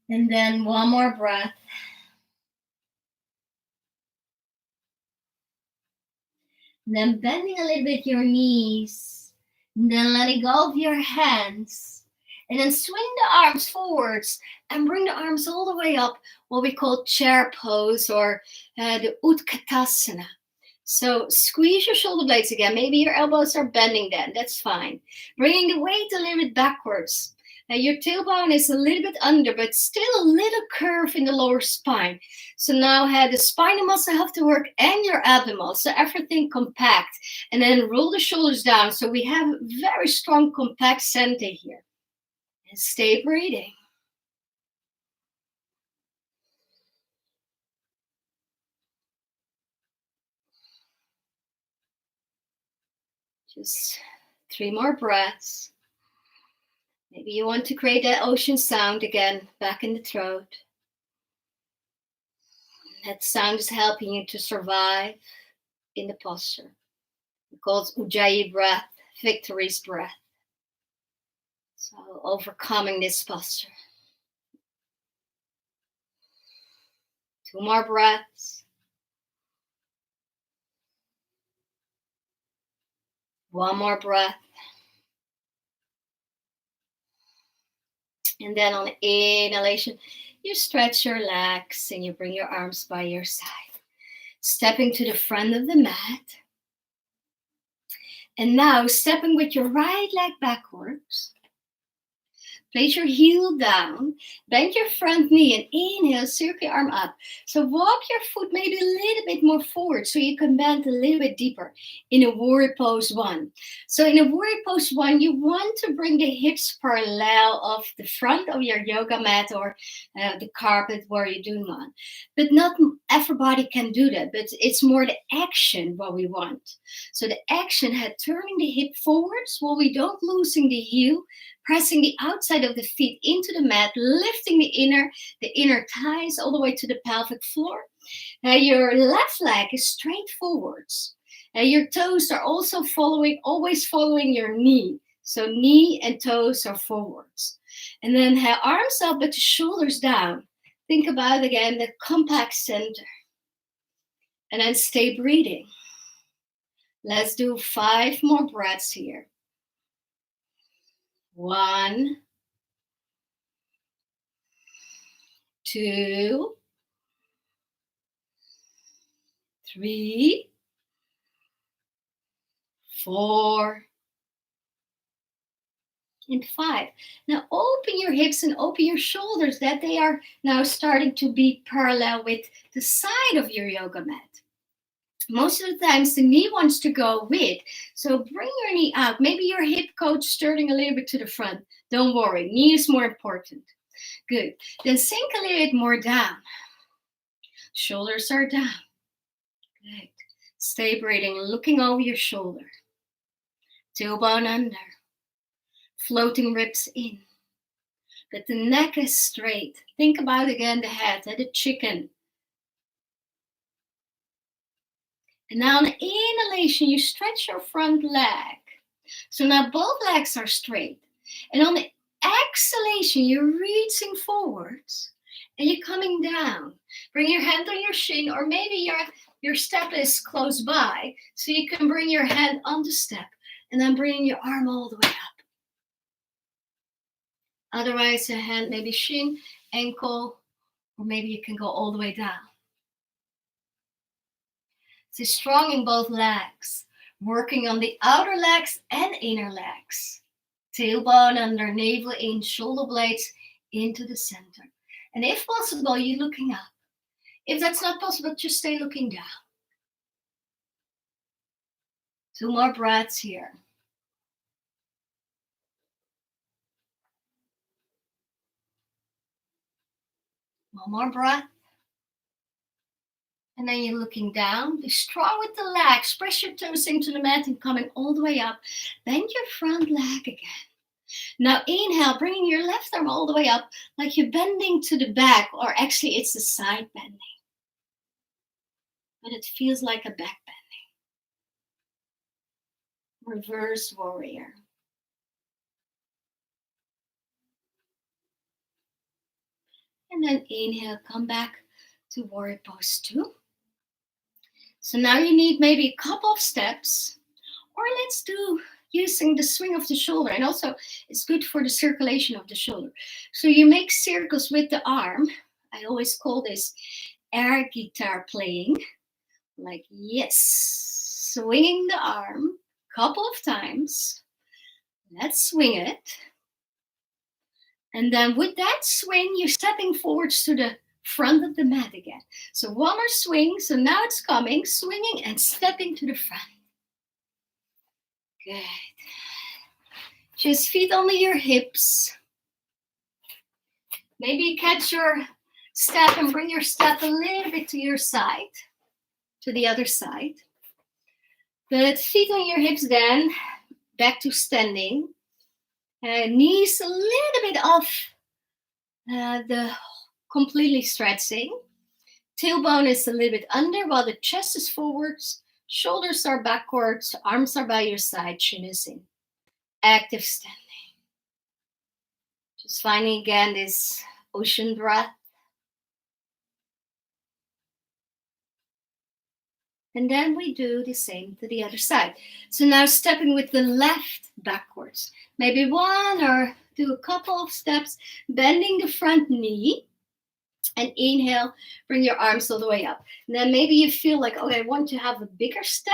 And then one more breath. And then bending a little bit your knees. And then letting go of your hands. And then swing the arms forwards and bring the arms all the way up, what we call chair pose or the Utkatasana. So squeeze your shoulder blades again. Maybe your elbows are bending then. That's fine. Bringing the weight a little bit backwards. Your tailbone is a little bit under, but still a little curve in the lower spine. So now the spinal muscle have to work and your abdomen. So everything compact. And then roll the shoulders down. So we have a very strong compact center here. And stay breathing. Just 3 more breaths. Maybe you want to create that ocean sound again, back in the throat. That sound is helping you to survive in the posture. We call it Ujjayi breath, victory's breath. So overcoming this posture. 2 more breaths. 1 more breath. And then on inhalation, you stretch your legs and you bring your arms by your side. Stepping to the front of the mat. And now stepping with your right leg backwards. Place your heel down, bend your front knee and inhale, circle your arm up. So walk your foot maybe a little bit more forward so you can bend a little bit deeper in a warrior pose 1. So in a warrior pose 1, you want to bring the hips parallel of the front of your yoga mat or the carpet where you're doing on. But not everybody can do that, but it's more the action what we want. So the action had turning the hip forwards while we don't losing the heel, pressing the outside of the feet into the mat, lifting the inner thighs all the way to the pelvic floor. Your left leg is straight forwards. Your toes are also always following your knee. So knee and toes are forwards. And then arms up but the shoulders down. Think about again the compact center. And then stay breathing. Let's do 5 more breaths here. 1, 2, 3, 4, and 5. Now open your hips and open your shoulders that they are now starting to be parallel with the side of your yoga mat. Most of the times the knee wants to go with, so bring your knee out. Maybe your hip coach turning a little bit to the front. Don't worry, knee is more important. Good. Then sink a little bit more down. Shoulders are down. Good. Stay breathing, looking over your shoulder. Tailbone under. Floating ribs in. But the neck is straight. Think about again the head, the chicken. And now on inhalation, you stretch your front leg. So now both legs are straight. And on the exhalation, you're reaching forwards and you're coming down. Bring your hand on your shin, or maybe your step is close by, so you can bring your hand on the step and then bring your arm all the way up. Otherwise, a hand maybe shin, ankle, or maybe you can go all the way down. So strong in both legs, working on the outer legs and inner legs. Tailbone under, navel in, shoulder blades into the center. And if possible, you're looking up. If that's not possible, just stay looking down. 2 more breaths here. 1 more breath. And then you're looking down. Be strong with the legs. Press your toes into the mat and coming all the way up. Bend your front leg again. Now inhale, bringing your left arm all the way up like you're bending to the back, or actually it's the side bending. But it feels like a back bending. Reverse warrior. And then inhale, come back to warrior pose 2. So now you need maybe a couple of steps, or let's do using the swing of the shoulder. And also it's good for the circulation of the shoulder. So you make circles with the arm. I always call this air guitar playing. Like, yes, swinging the arm a couple of times. Let's swing it. And then with that swing, you're stepping forwards to the front of the mat again. So 1 more swing. So now it's coming, swinging and stepping to the front. Good. Just feet under your hips. Maybe catch your step and bring your step a little bit to your side, to the other side. But feet on your hips then, back to standing. Knees a little bit off the completely stretching. Tailbone is a little bit under while the chest is forwards. Shoulders are backwards. Arms are by your side. Chin is in. Active standing. Just finding again this ocean breath. And then we do the same to the other side. So now stepping with the left backwards. Maybe one or do a couple of steps, bending the front knee. And inhale, bring your arms all the way up. And then maybe you feel like, okay, I want to have a bigger step.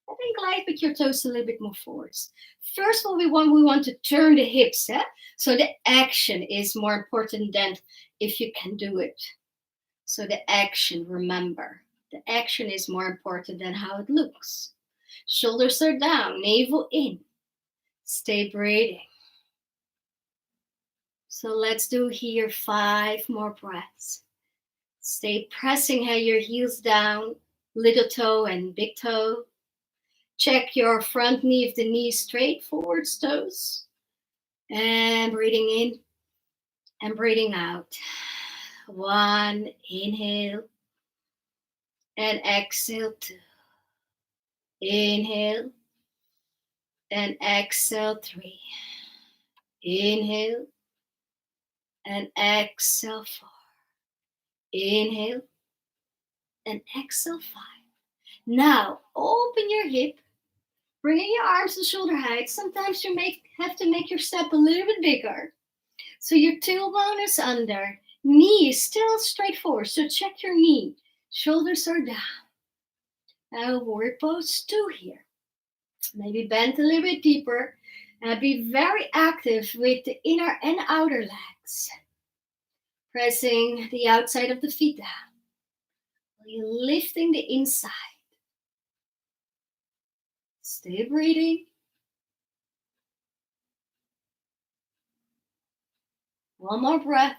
And then glide with your toes a little bit more forwards. First, what we want to turn the hips. So the action is more important than if you can do it. So the action, remember, the action is more important than how it looks. Shoulders are down, navel in. Stay breathing. So let's do here 5 more breaths. Stay pressing your heels down, little toe and big toe. Check your front knee if the knee is straight, forwards toes. And breathing in and breathing out. 1, inhale. And exhale 2. Inhale. And exhale 3. Inhale. And exhale 4. Inhale. And exhale 5. Now, open your hip. Bringing your arms to shoulder height. Sometimes you have to make your step a little bit bigger. So your tailbone is under. Knee is still straight forward. So check your knee. Shoulders are down. Now warrior pose 2 here. Maybe bend a little bit deeper. And be very active with the inner and outer legs. Pressing the outside of the feet down. You're lifting the inside. Stay breathing. One more breath.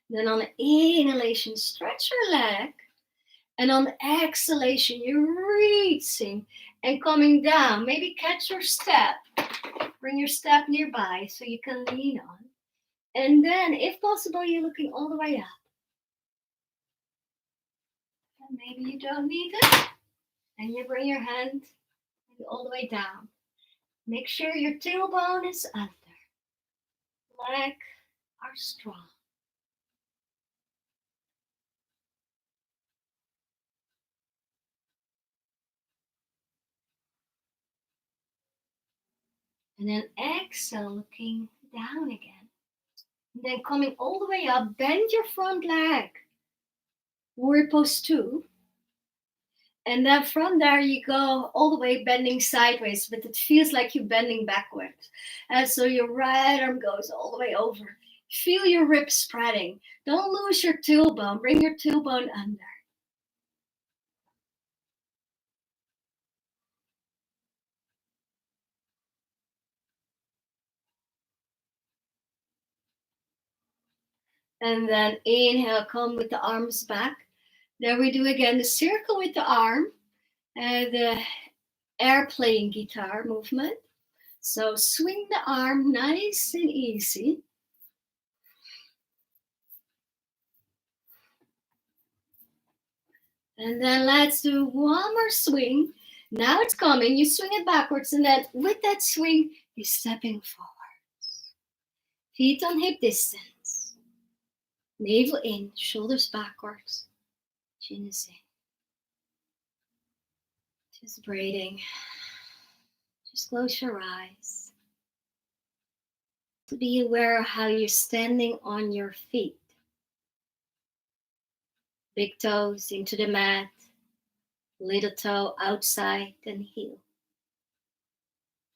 Then on the inhalation, stretch your leg. And on the exhalation, you're reaching and coming down. Maybe catch your step. Bring your step nearby so you can lean on. And then, if possible, you're looking all the way up. And maybe you don't need it. And you bring your hand all the way down. Make sure your tailbone is under. Legs are strong. And then exhale, looking down again. And then coming all the way up, bend your front leg. Warrior pose 2. And then from there you go all the way bending sideways, but it feels like you're bending backwards. And so your right arm goes all the way over. Feel your ribs spreading. Don't lose your tailbone. Bring your tailbone under. And then inhale, come with the arms back. Then we do again the circle with the arm, the airplane guitar movement. So swing the arm nice and easy. And then let's do one more swing. Now it's coming. You swing it backwards, and then with that swing, you're stepping forwards. Feet on hip distance. Navel in, shoulders backwards. Chin is in. Just breathing. Just close your eyes. To be aware of how you're standing on your feet. Big toes into the mat. Little toe outside and heel.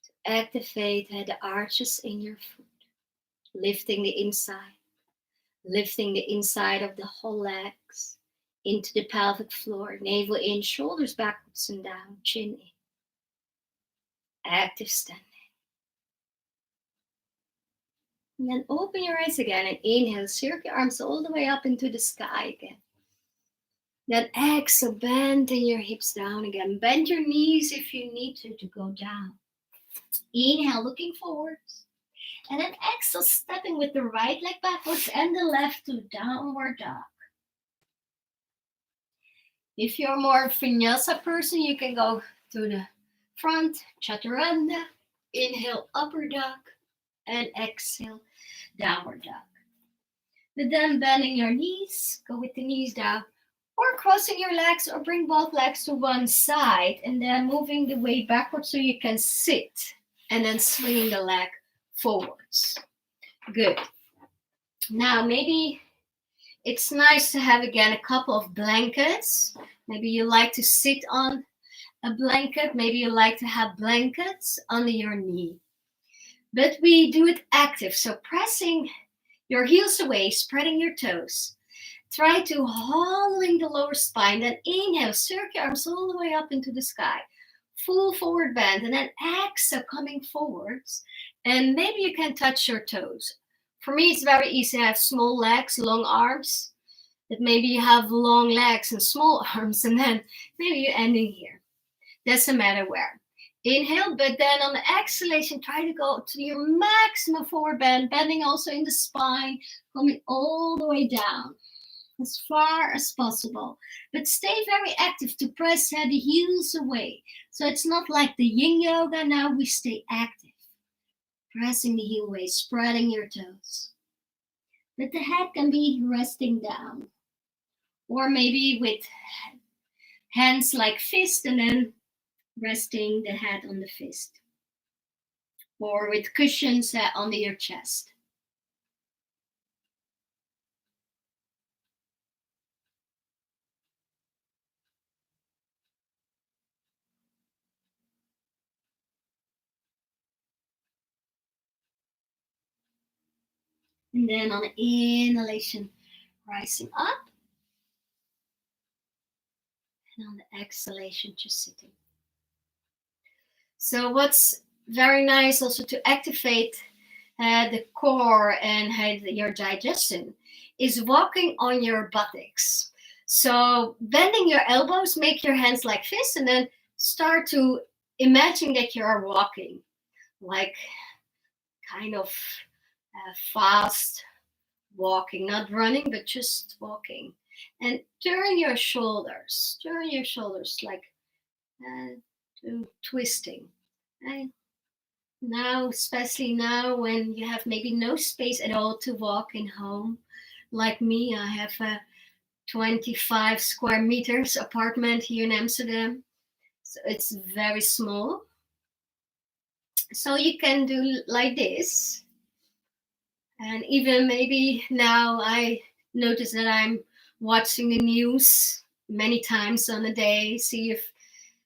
To activate the arches in your foot. Lifting the inside. Lifting the inside of the whole legs into the pelvic floor. Navel in, shoulders backwards and down, chin in. Active standing. And then open your eyes again and inhale. Circle your arms all the way up into the sky again. Then exhale, bend your hips down again. Bend your knees if you need to go down. Inhale, looking forwards. And then exhale, stepping with the right leg backwards and the left to downward dog. If you're more vinyasa person, you can go to the front, chaturanga. Inhale, upper dog. And exhale, downward dog. But then bending your knees, go with the knees down. Or crossing your legs, or bring both legs to one side. And then moving the weight backwards so you can sit. And then swinging the leg forwards. Good. Now maybe it's nice to have again a couple of blankets. Maybe you like to sit on a blanket. Maybe you like to have blankets under your knee. But we do it active. So pressing your heels away, spreading your toes. Try to holding the lower spine. Then inhale, circle your arms all the way up into the sky. Full forward bend. And then exhale, coming forwards. And maybe you can touch your toes. For me, it's very easy. I have small legs, long arms. But maybe you have long legs and small arms. And then maybe you're ending here. Doesn't matter where. Inhale, but then on the exhalation, try to go to your maximum forward bend. Bending also in the spine. Coming all the way down. As far as possible. But stay very active to press the heels away. So it's not like the yin yoga. Now we stay active. Pressing the heel away, spreading your toes. But the head can be resting down. Or maybe with hands like fist and then resting the head on the fist. Or with cushions under your chest. And then on the inhalation, rising up. And on the exhalation, just sitting. So what's very nice also to activate the core and your digestion is walking on your buttocks. So bending your elbows, make your hands like fists, and then start to imagine that you are walking, like kind of fast walking, not running, but just walking. And turn your shoulders like twisting. And now, especially now when you have maybe no space at all to walk in home, like me, I have a 25 square meters apartment here in Amsterdam. So it's very small. So you can do like this. And even maybe now I notice that I'm watching the news many times on a day, see if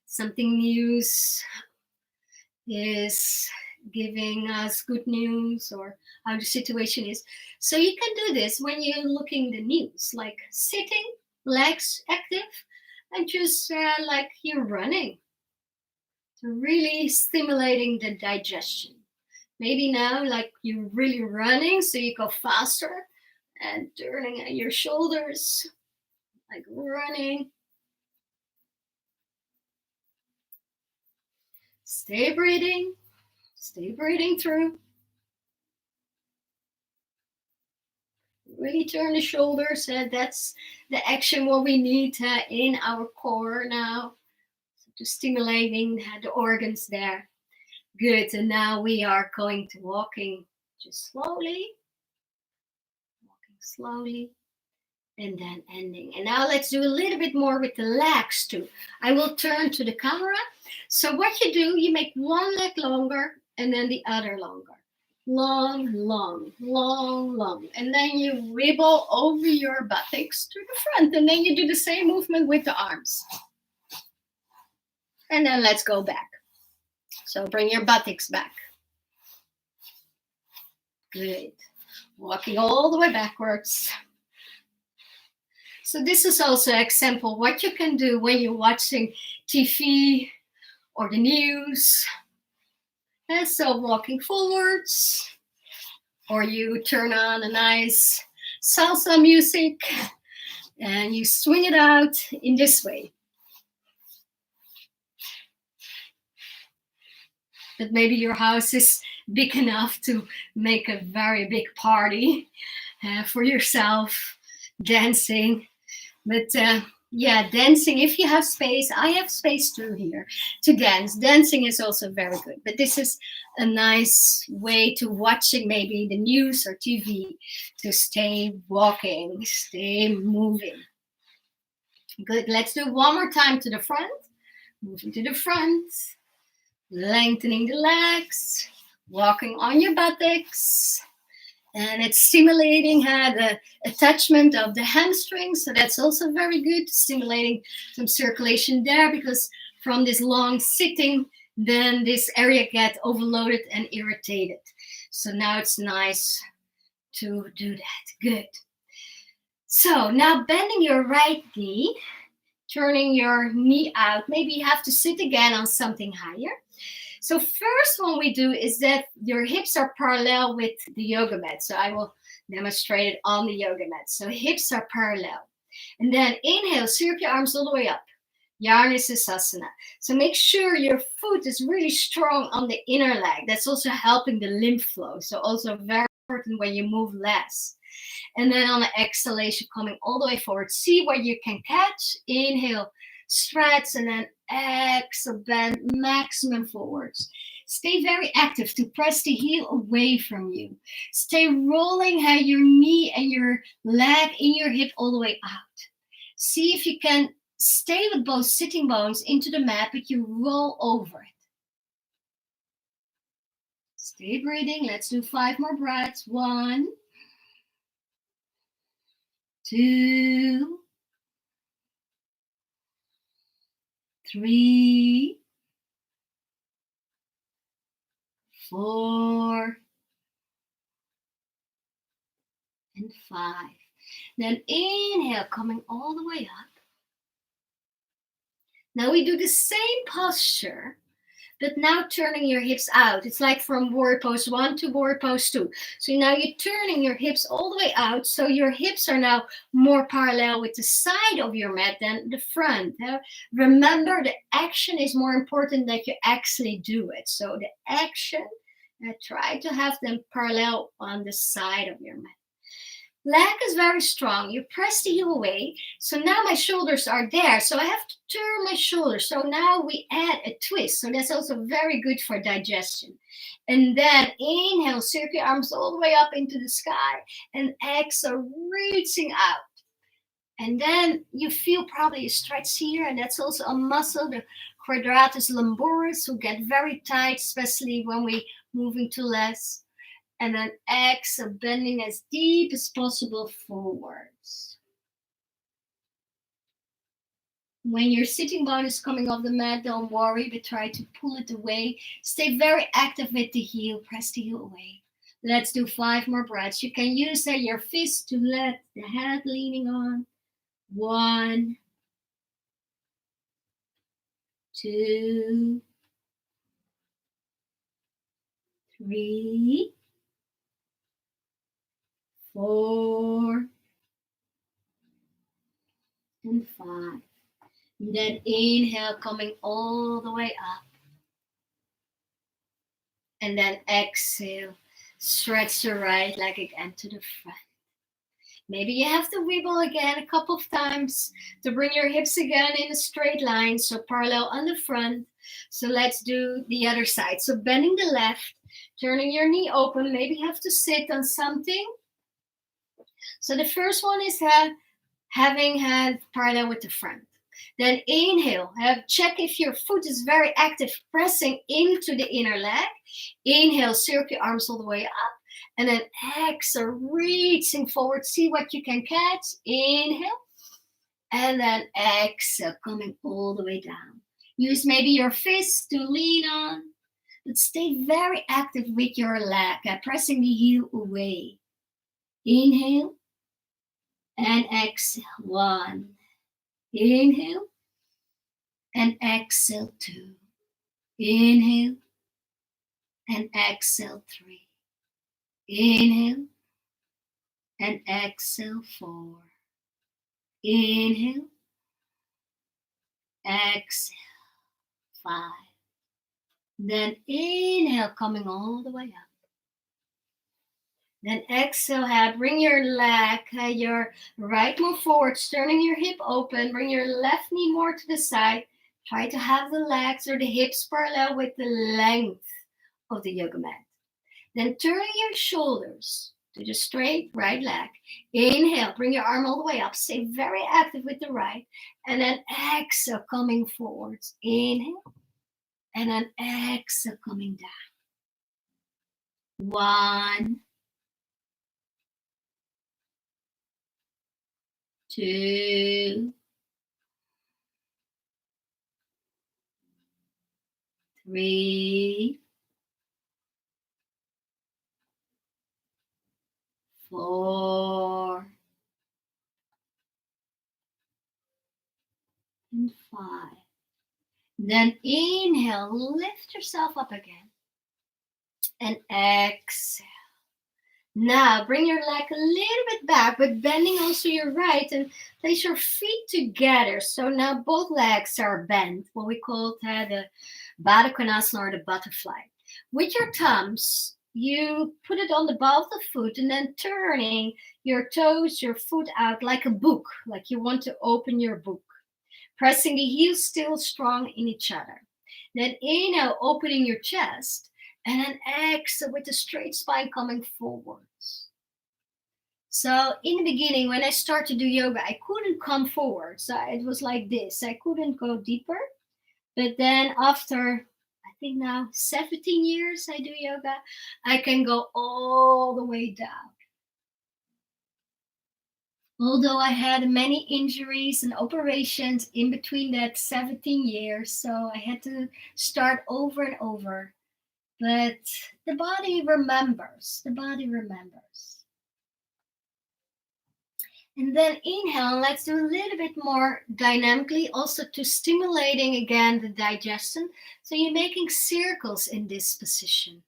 something news is giving us good news or how the situation is. So you can do this when you're looking the news, like sitting, legs active, and just like you're running. So really stimulating the digestion. Maybe now like you're really running, so you go faster and turning at your shoulders, like running. Stay breathing through. Really turn the shoulders. That's the action what we need in our core now. So to stimulating the organs there. Good, and now we are going to walking just slowly. Walking slowly. And then ending. And now let's do a little bit more with the legs too. I will turn to the camera. So what you do, you make one leg longer and then the other longer. Long, long, long, long. And then you wibble over your buttocks to the front. And then you do the same movement with the arms. And then let's go back. So bring your buttocks back. Good. Walking all the way backwards. So this is also an example what you can do when you're watching TV or the news. And so walking forwards, or you turn on a nice salsa music and you swing it out in this way. but maybe your house is big enough to make a very big party for yourself, dancing. But yeah, dancing, if you have space, I have space too here to dance. Dancing is also very good. But this is a nice way to watching maybe the news or TV, to stay walking, stay moving. Good. Let's do one more time to the front. Moving to the front. Lengthening the legs. Walking on your buttocks. And it's stimulating the attachment of the hamstrings. So that's also very good, stimulating some circulation there, because from this long sitting, then this area gets overloaded and irritated. So now it's nice to do that. Good. So now bending your right knee, turning your knee out. Maybe you have to sit again on something higher. So first one we do is that your hips are parallel with the yoga mat. So I will demonstrate it on the yoga mat. So hips are parallel. And then inhale, sweep your arms all the way up. Yarnisasana. So make sure your foot is really strong on the inner leg. That's also helping the lymph flow. So also very important when you move less. And then on the exhalation, coming all the way forward. See what you can catch. Inhale, stretch, and then exhale, bend maximum forwards. Stay very active to press the heel away from you. Stay rolling your knee and your leg in your hip all the way out. See if you can stay with both sitting bones into the mat, but you roll over it. Stay breathing. Let's do 5 more breaths. 1, 2, 3, 4, and 5. Then inhale, coming all the way up. Now we do the same posture, but now turning your hips out. It's like from warrior pose 1 to warrior pose 2. So now you're turning your hips all the way out. So your hips are now more parallel with the side of your mat than the front. Remember, the action is more important than you actually do it. So the action, try to have them parallel on the side of your mat. Leg is very strong. You press the heel away. So now my shoulders are there. So I have to turn my shoulders. So now we add a twist. So that's also very good for digestion. And then inhale, circle your arms all the way up into the sky. And exhale, reaching out. And then you feel probably a stretch here. And that's also a muscle, the quadratus lumboris, who get very tight, especially when we move into less. And then exhale, bending as deep as possible forwards. When your sitting bone is coming off the mat, don't worry, but try to pull it away. Stay very active with the heel. Press the heel away. Let's do 5 more breaths. You can use your fist to let the head leaning on. 1, 2, 3, 4, and 5. And then inhale, coming all the way up. And then exhale, stretch the right leg again to the front. Maybe you have to wiggle again a couple of times to bring your hips again in a straight line, so parallel on the front. So let's do the other side. So bending the left, turning your knee open. Maybe you have to sit on something. So the first one is having head parallel with the front. Then inhale, check if your foot is very active, pressing into the inner leg. Inhale, circle your arms all the way up. And then exhale, reaching forward. See what you can catch. Inhale. And then exhale, coming all the way down. Use maybe your fists to lean on. But stay very active with your leg, pressing the heel away. Inhale. And exhale. 1. Inhale. And exhale. 2. Inhale. And exhale. 3. Inhale. And exhale. 4. Inhale. Exhale. 5. Then inhale, coming all the way up. Then exhale, bring your leg, your right move forwards, turning your hip open. Bring your left knee more to the side. Try to have the legs or the hips parallel with the length of the yoga mat. Then turning your shoulders to the straight right leg. Inhale, bring your arm all the way up. Stay very active with the right. And then exhale, coming forwards. Inhale. And then exhale, coming down. 1, 2, 3, 4, and 5. Then inhale, lift yourself up again. And exhale. Now bring your leg a little bit back, but bending also your right, and place your feet together. So now both legs are bent, what we call the Baddha Konasana or the butterfly. With your thumbs, you put it on the ball of the foot and then turning your toes, your foot out like a book, like you want to open your book. Pressing the heels still strong in each other. Then inhale, opening your chest. And then exhale with a straight spine coming forwards. So in the beginning, when I started to do yoga, I couldn't come forward. So it was like this. I couldn't go deeper. But then after, I think now 17 years I do yoga, I can go all the way down. Although I had many injuries and operations in between that 17 years, so I had to start over and over. But the body remembers. The body remembers. And then inhale, let's do a little bit more dynamically, also to stimulating again the digestion. So you're making circles in this position.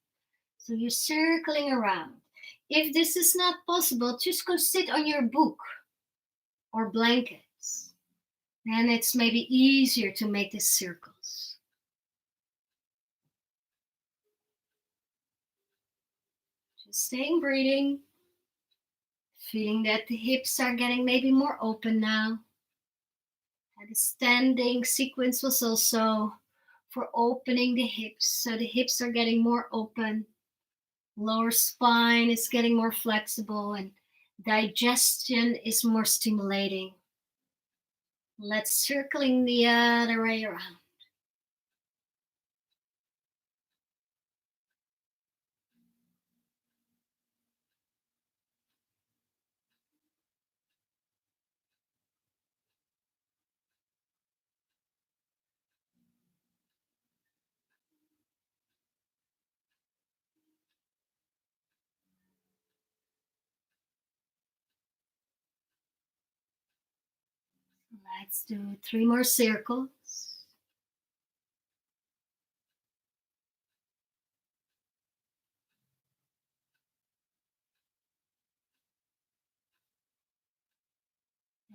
So you're circling around. If this is not possible, just go sit on your book or blankets. And it's maybe easier to make these circles. Just staying breathing. Feeling that the hips are getting maybe more open now. And the standing sequence was also for opening the hips. So the hips are getting more open. Lower spine is getting more flexible and digestion is more stimulating. Let's circling the other way around. Let's do 3 more circles.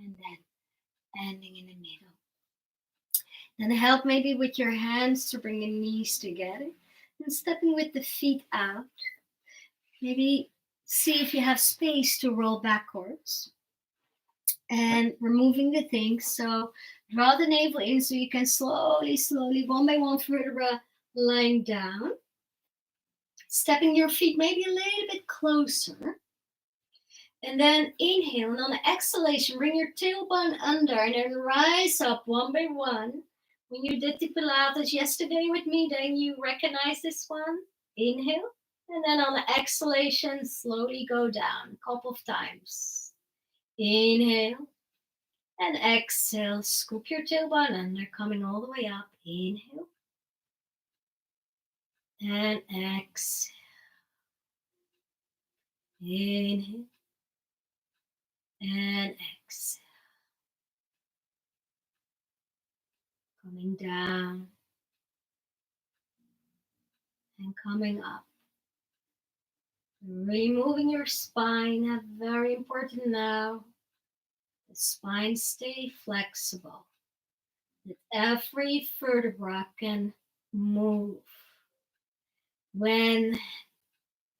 And then ending in the middle. Then help maybe with your hands to bring the knees together and stepping with the feet out. Maybe see if you have space to roll backwards and removing the things. So draw the navel in so you can slowly, one by one vertebra lying down. Stepping your feet maybe a little bit closer. And then inhale, and on the exhalation, bring your tailbone under and then rise up one by one. When you did the Pilates yesterday with me, then you recognize this one. Inhale. And then on the exhalation, slowly go down a couple of times. Inhale. And exhale. Scoop your tailbone under, coming all the way up. Inhale. And exhale. Inhale. And exhale. Coming down. And coming up. Removing your spine, very important now. The spine stay flexible. That every vertebra can move. When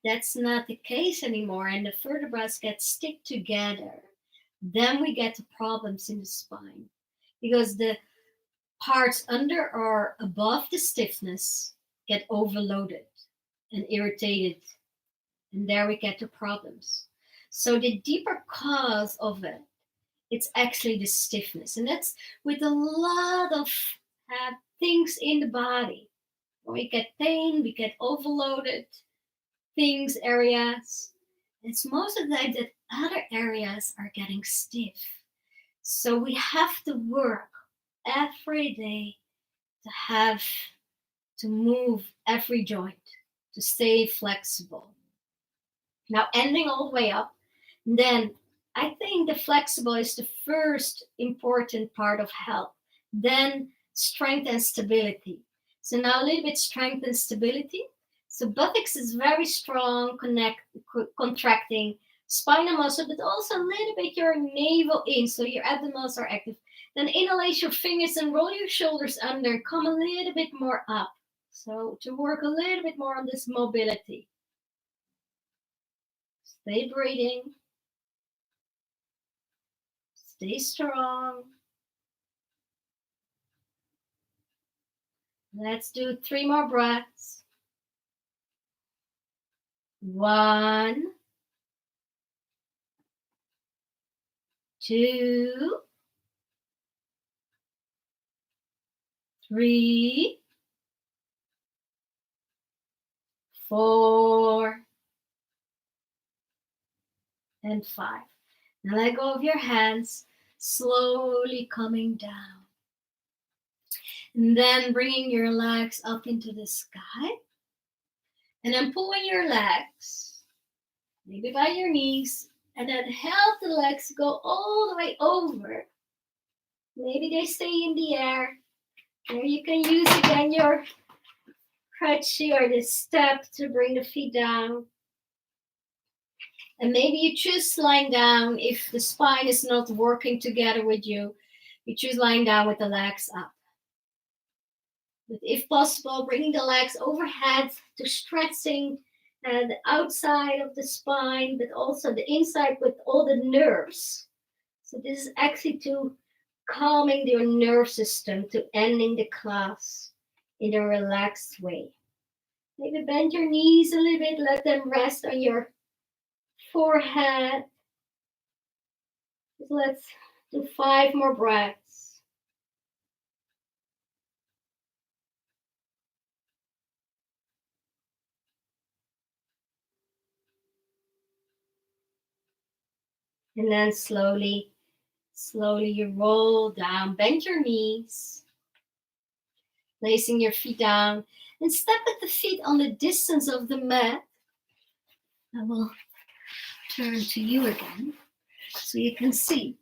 that's not the case anymore and the vertebrae get stick together, then we get the problems in the spine because the parts under or above the stiffness get overloaded and irritated, and there we get the problems. So the deeper cause of it, it's actually the stiffness, and that's with a lot of things in the body. When we get pain, we get overloaded things, areas. It's most of the time that other areas are getting stiff. So we have to work every day to have to move every joint to stay flexible. Now, ending all the way up, then I think the flexible is the first important part of health. Then strength and stability. So now a little bit strength and stability. So buttocks is very strong, contracting spinal muscle, but also a little bit your navel in, so your abdominals are active. Then interlace your fingers and roll your shoulders under, come a little bit more up. So to work a little bit more on this mobility. Stay breathing. Stay strong. Let's do 3 more breaths. 1, 2, 3, 4, and 5. Now let go of your hands, slowly coming down. And then bringing your legs up into the sky. And then pulling your legs, maybe by your knees, and then help the legs go all the way over. Maybe they stay in the air. There you can use again your crutchy or the step to bring the feet down. And maybe you choose lying down if the spine is not working together with you. You choose lying down with the legs up. But if possible, bringing the legs overhead to stretching the outside of the spine, but also the inside with all the nerves. So this is actually to calming your nerve system, to ending the class in a relaxed way. Maybe bend your knees a little bit, let them rest on your forehead. Let's do 5 more breaths. And then slowly you roll down, bend your knees, placing your feet down, and step with the feet on the distance of the mat. I will turn to you again so you can see.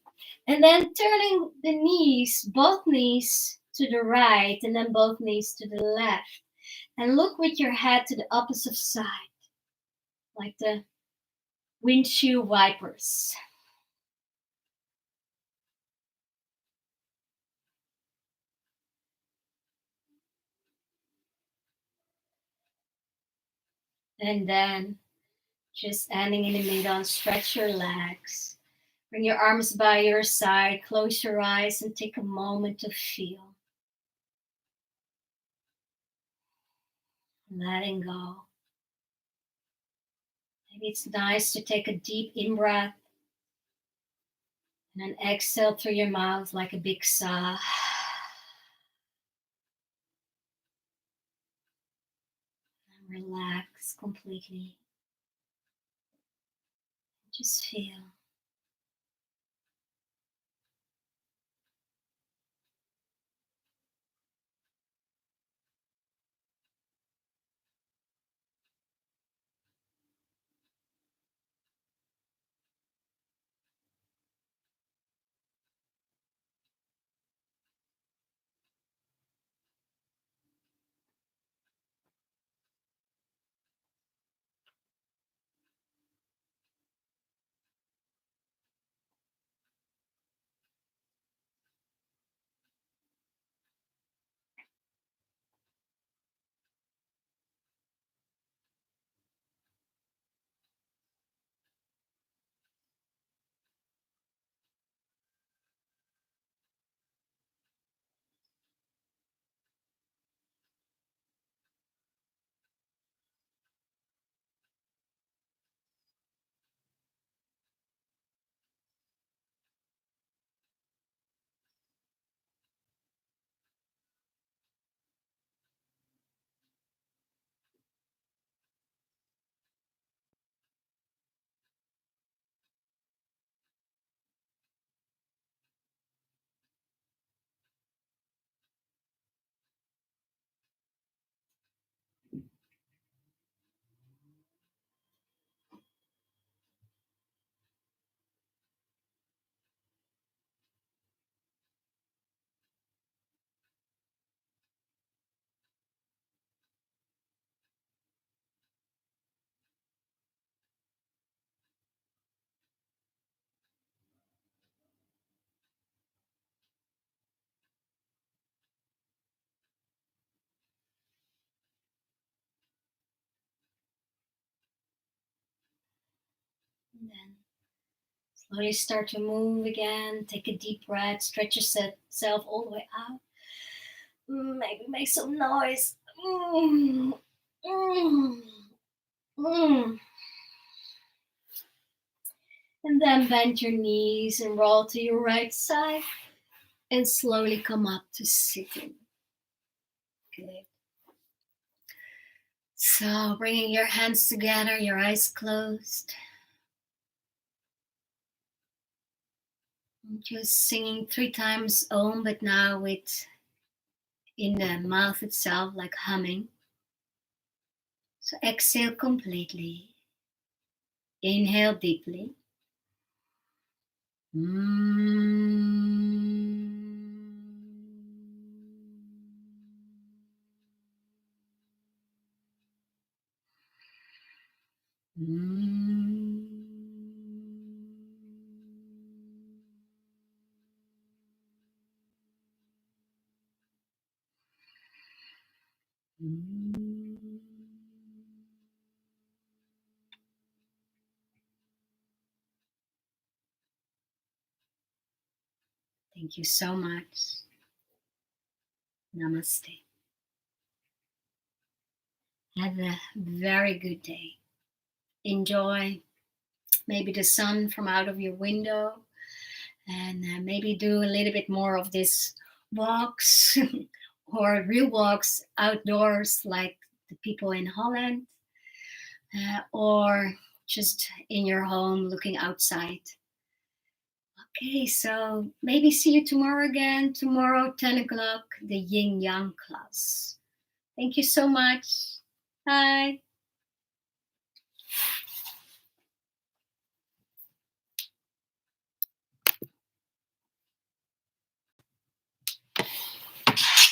And then turning the knees, both knees to the right, and then both knees to the left. And look with your head to the opposite side, like the windshield wipers. And then just ending in the middle, stretch your legs. Bring your arms by your side, close your eyes, and take a moment to feel. Letting go. Maybe it's nice to take a deep in-breath and then exhale through your mouth like a big sigh. And relax completely. Just feel. And then slowly start to move again. Take a deep breath. Stretch yourself all the way out. Maybe make some noise. Mm, mm, mm. And then bend your knees and roll to your right side. And slowly come up to sitting. Good. So bringing your hands together, your eyes closed. Just singing 3 times Om, but now with in the mouth itself, like humming. So exhale completely. Inhale deeply. Thank you so much. Namaste. Have a very good day. Enjoy maybe the sun from out of your window, and maybe do a little bit more of this walks or real walks outdoors like the people in Holland, or just in your home looking outside. Okay, so maybe see you tomorrow again. Tomorrow, 10 o'clock, the Yin Yang class. Thank you so much. Bye.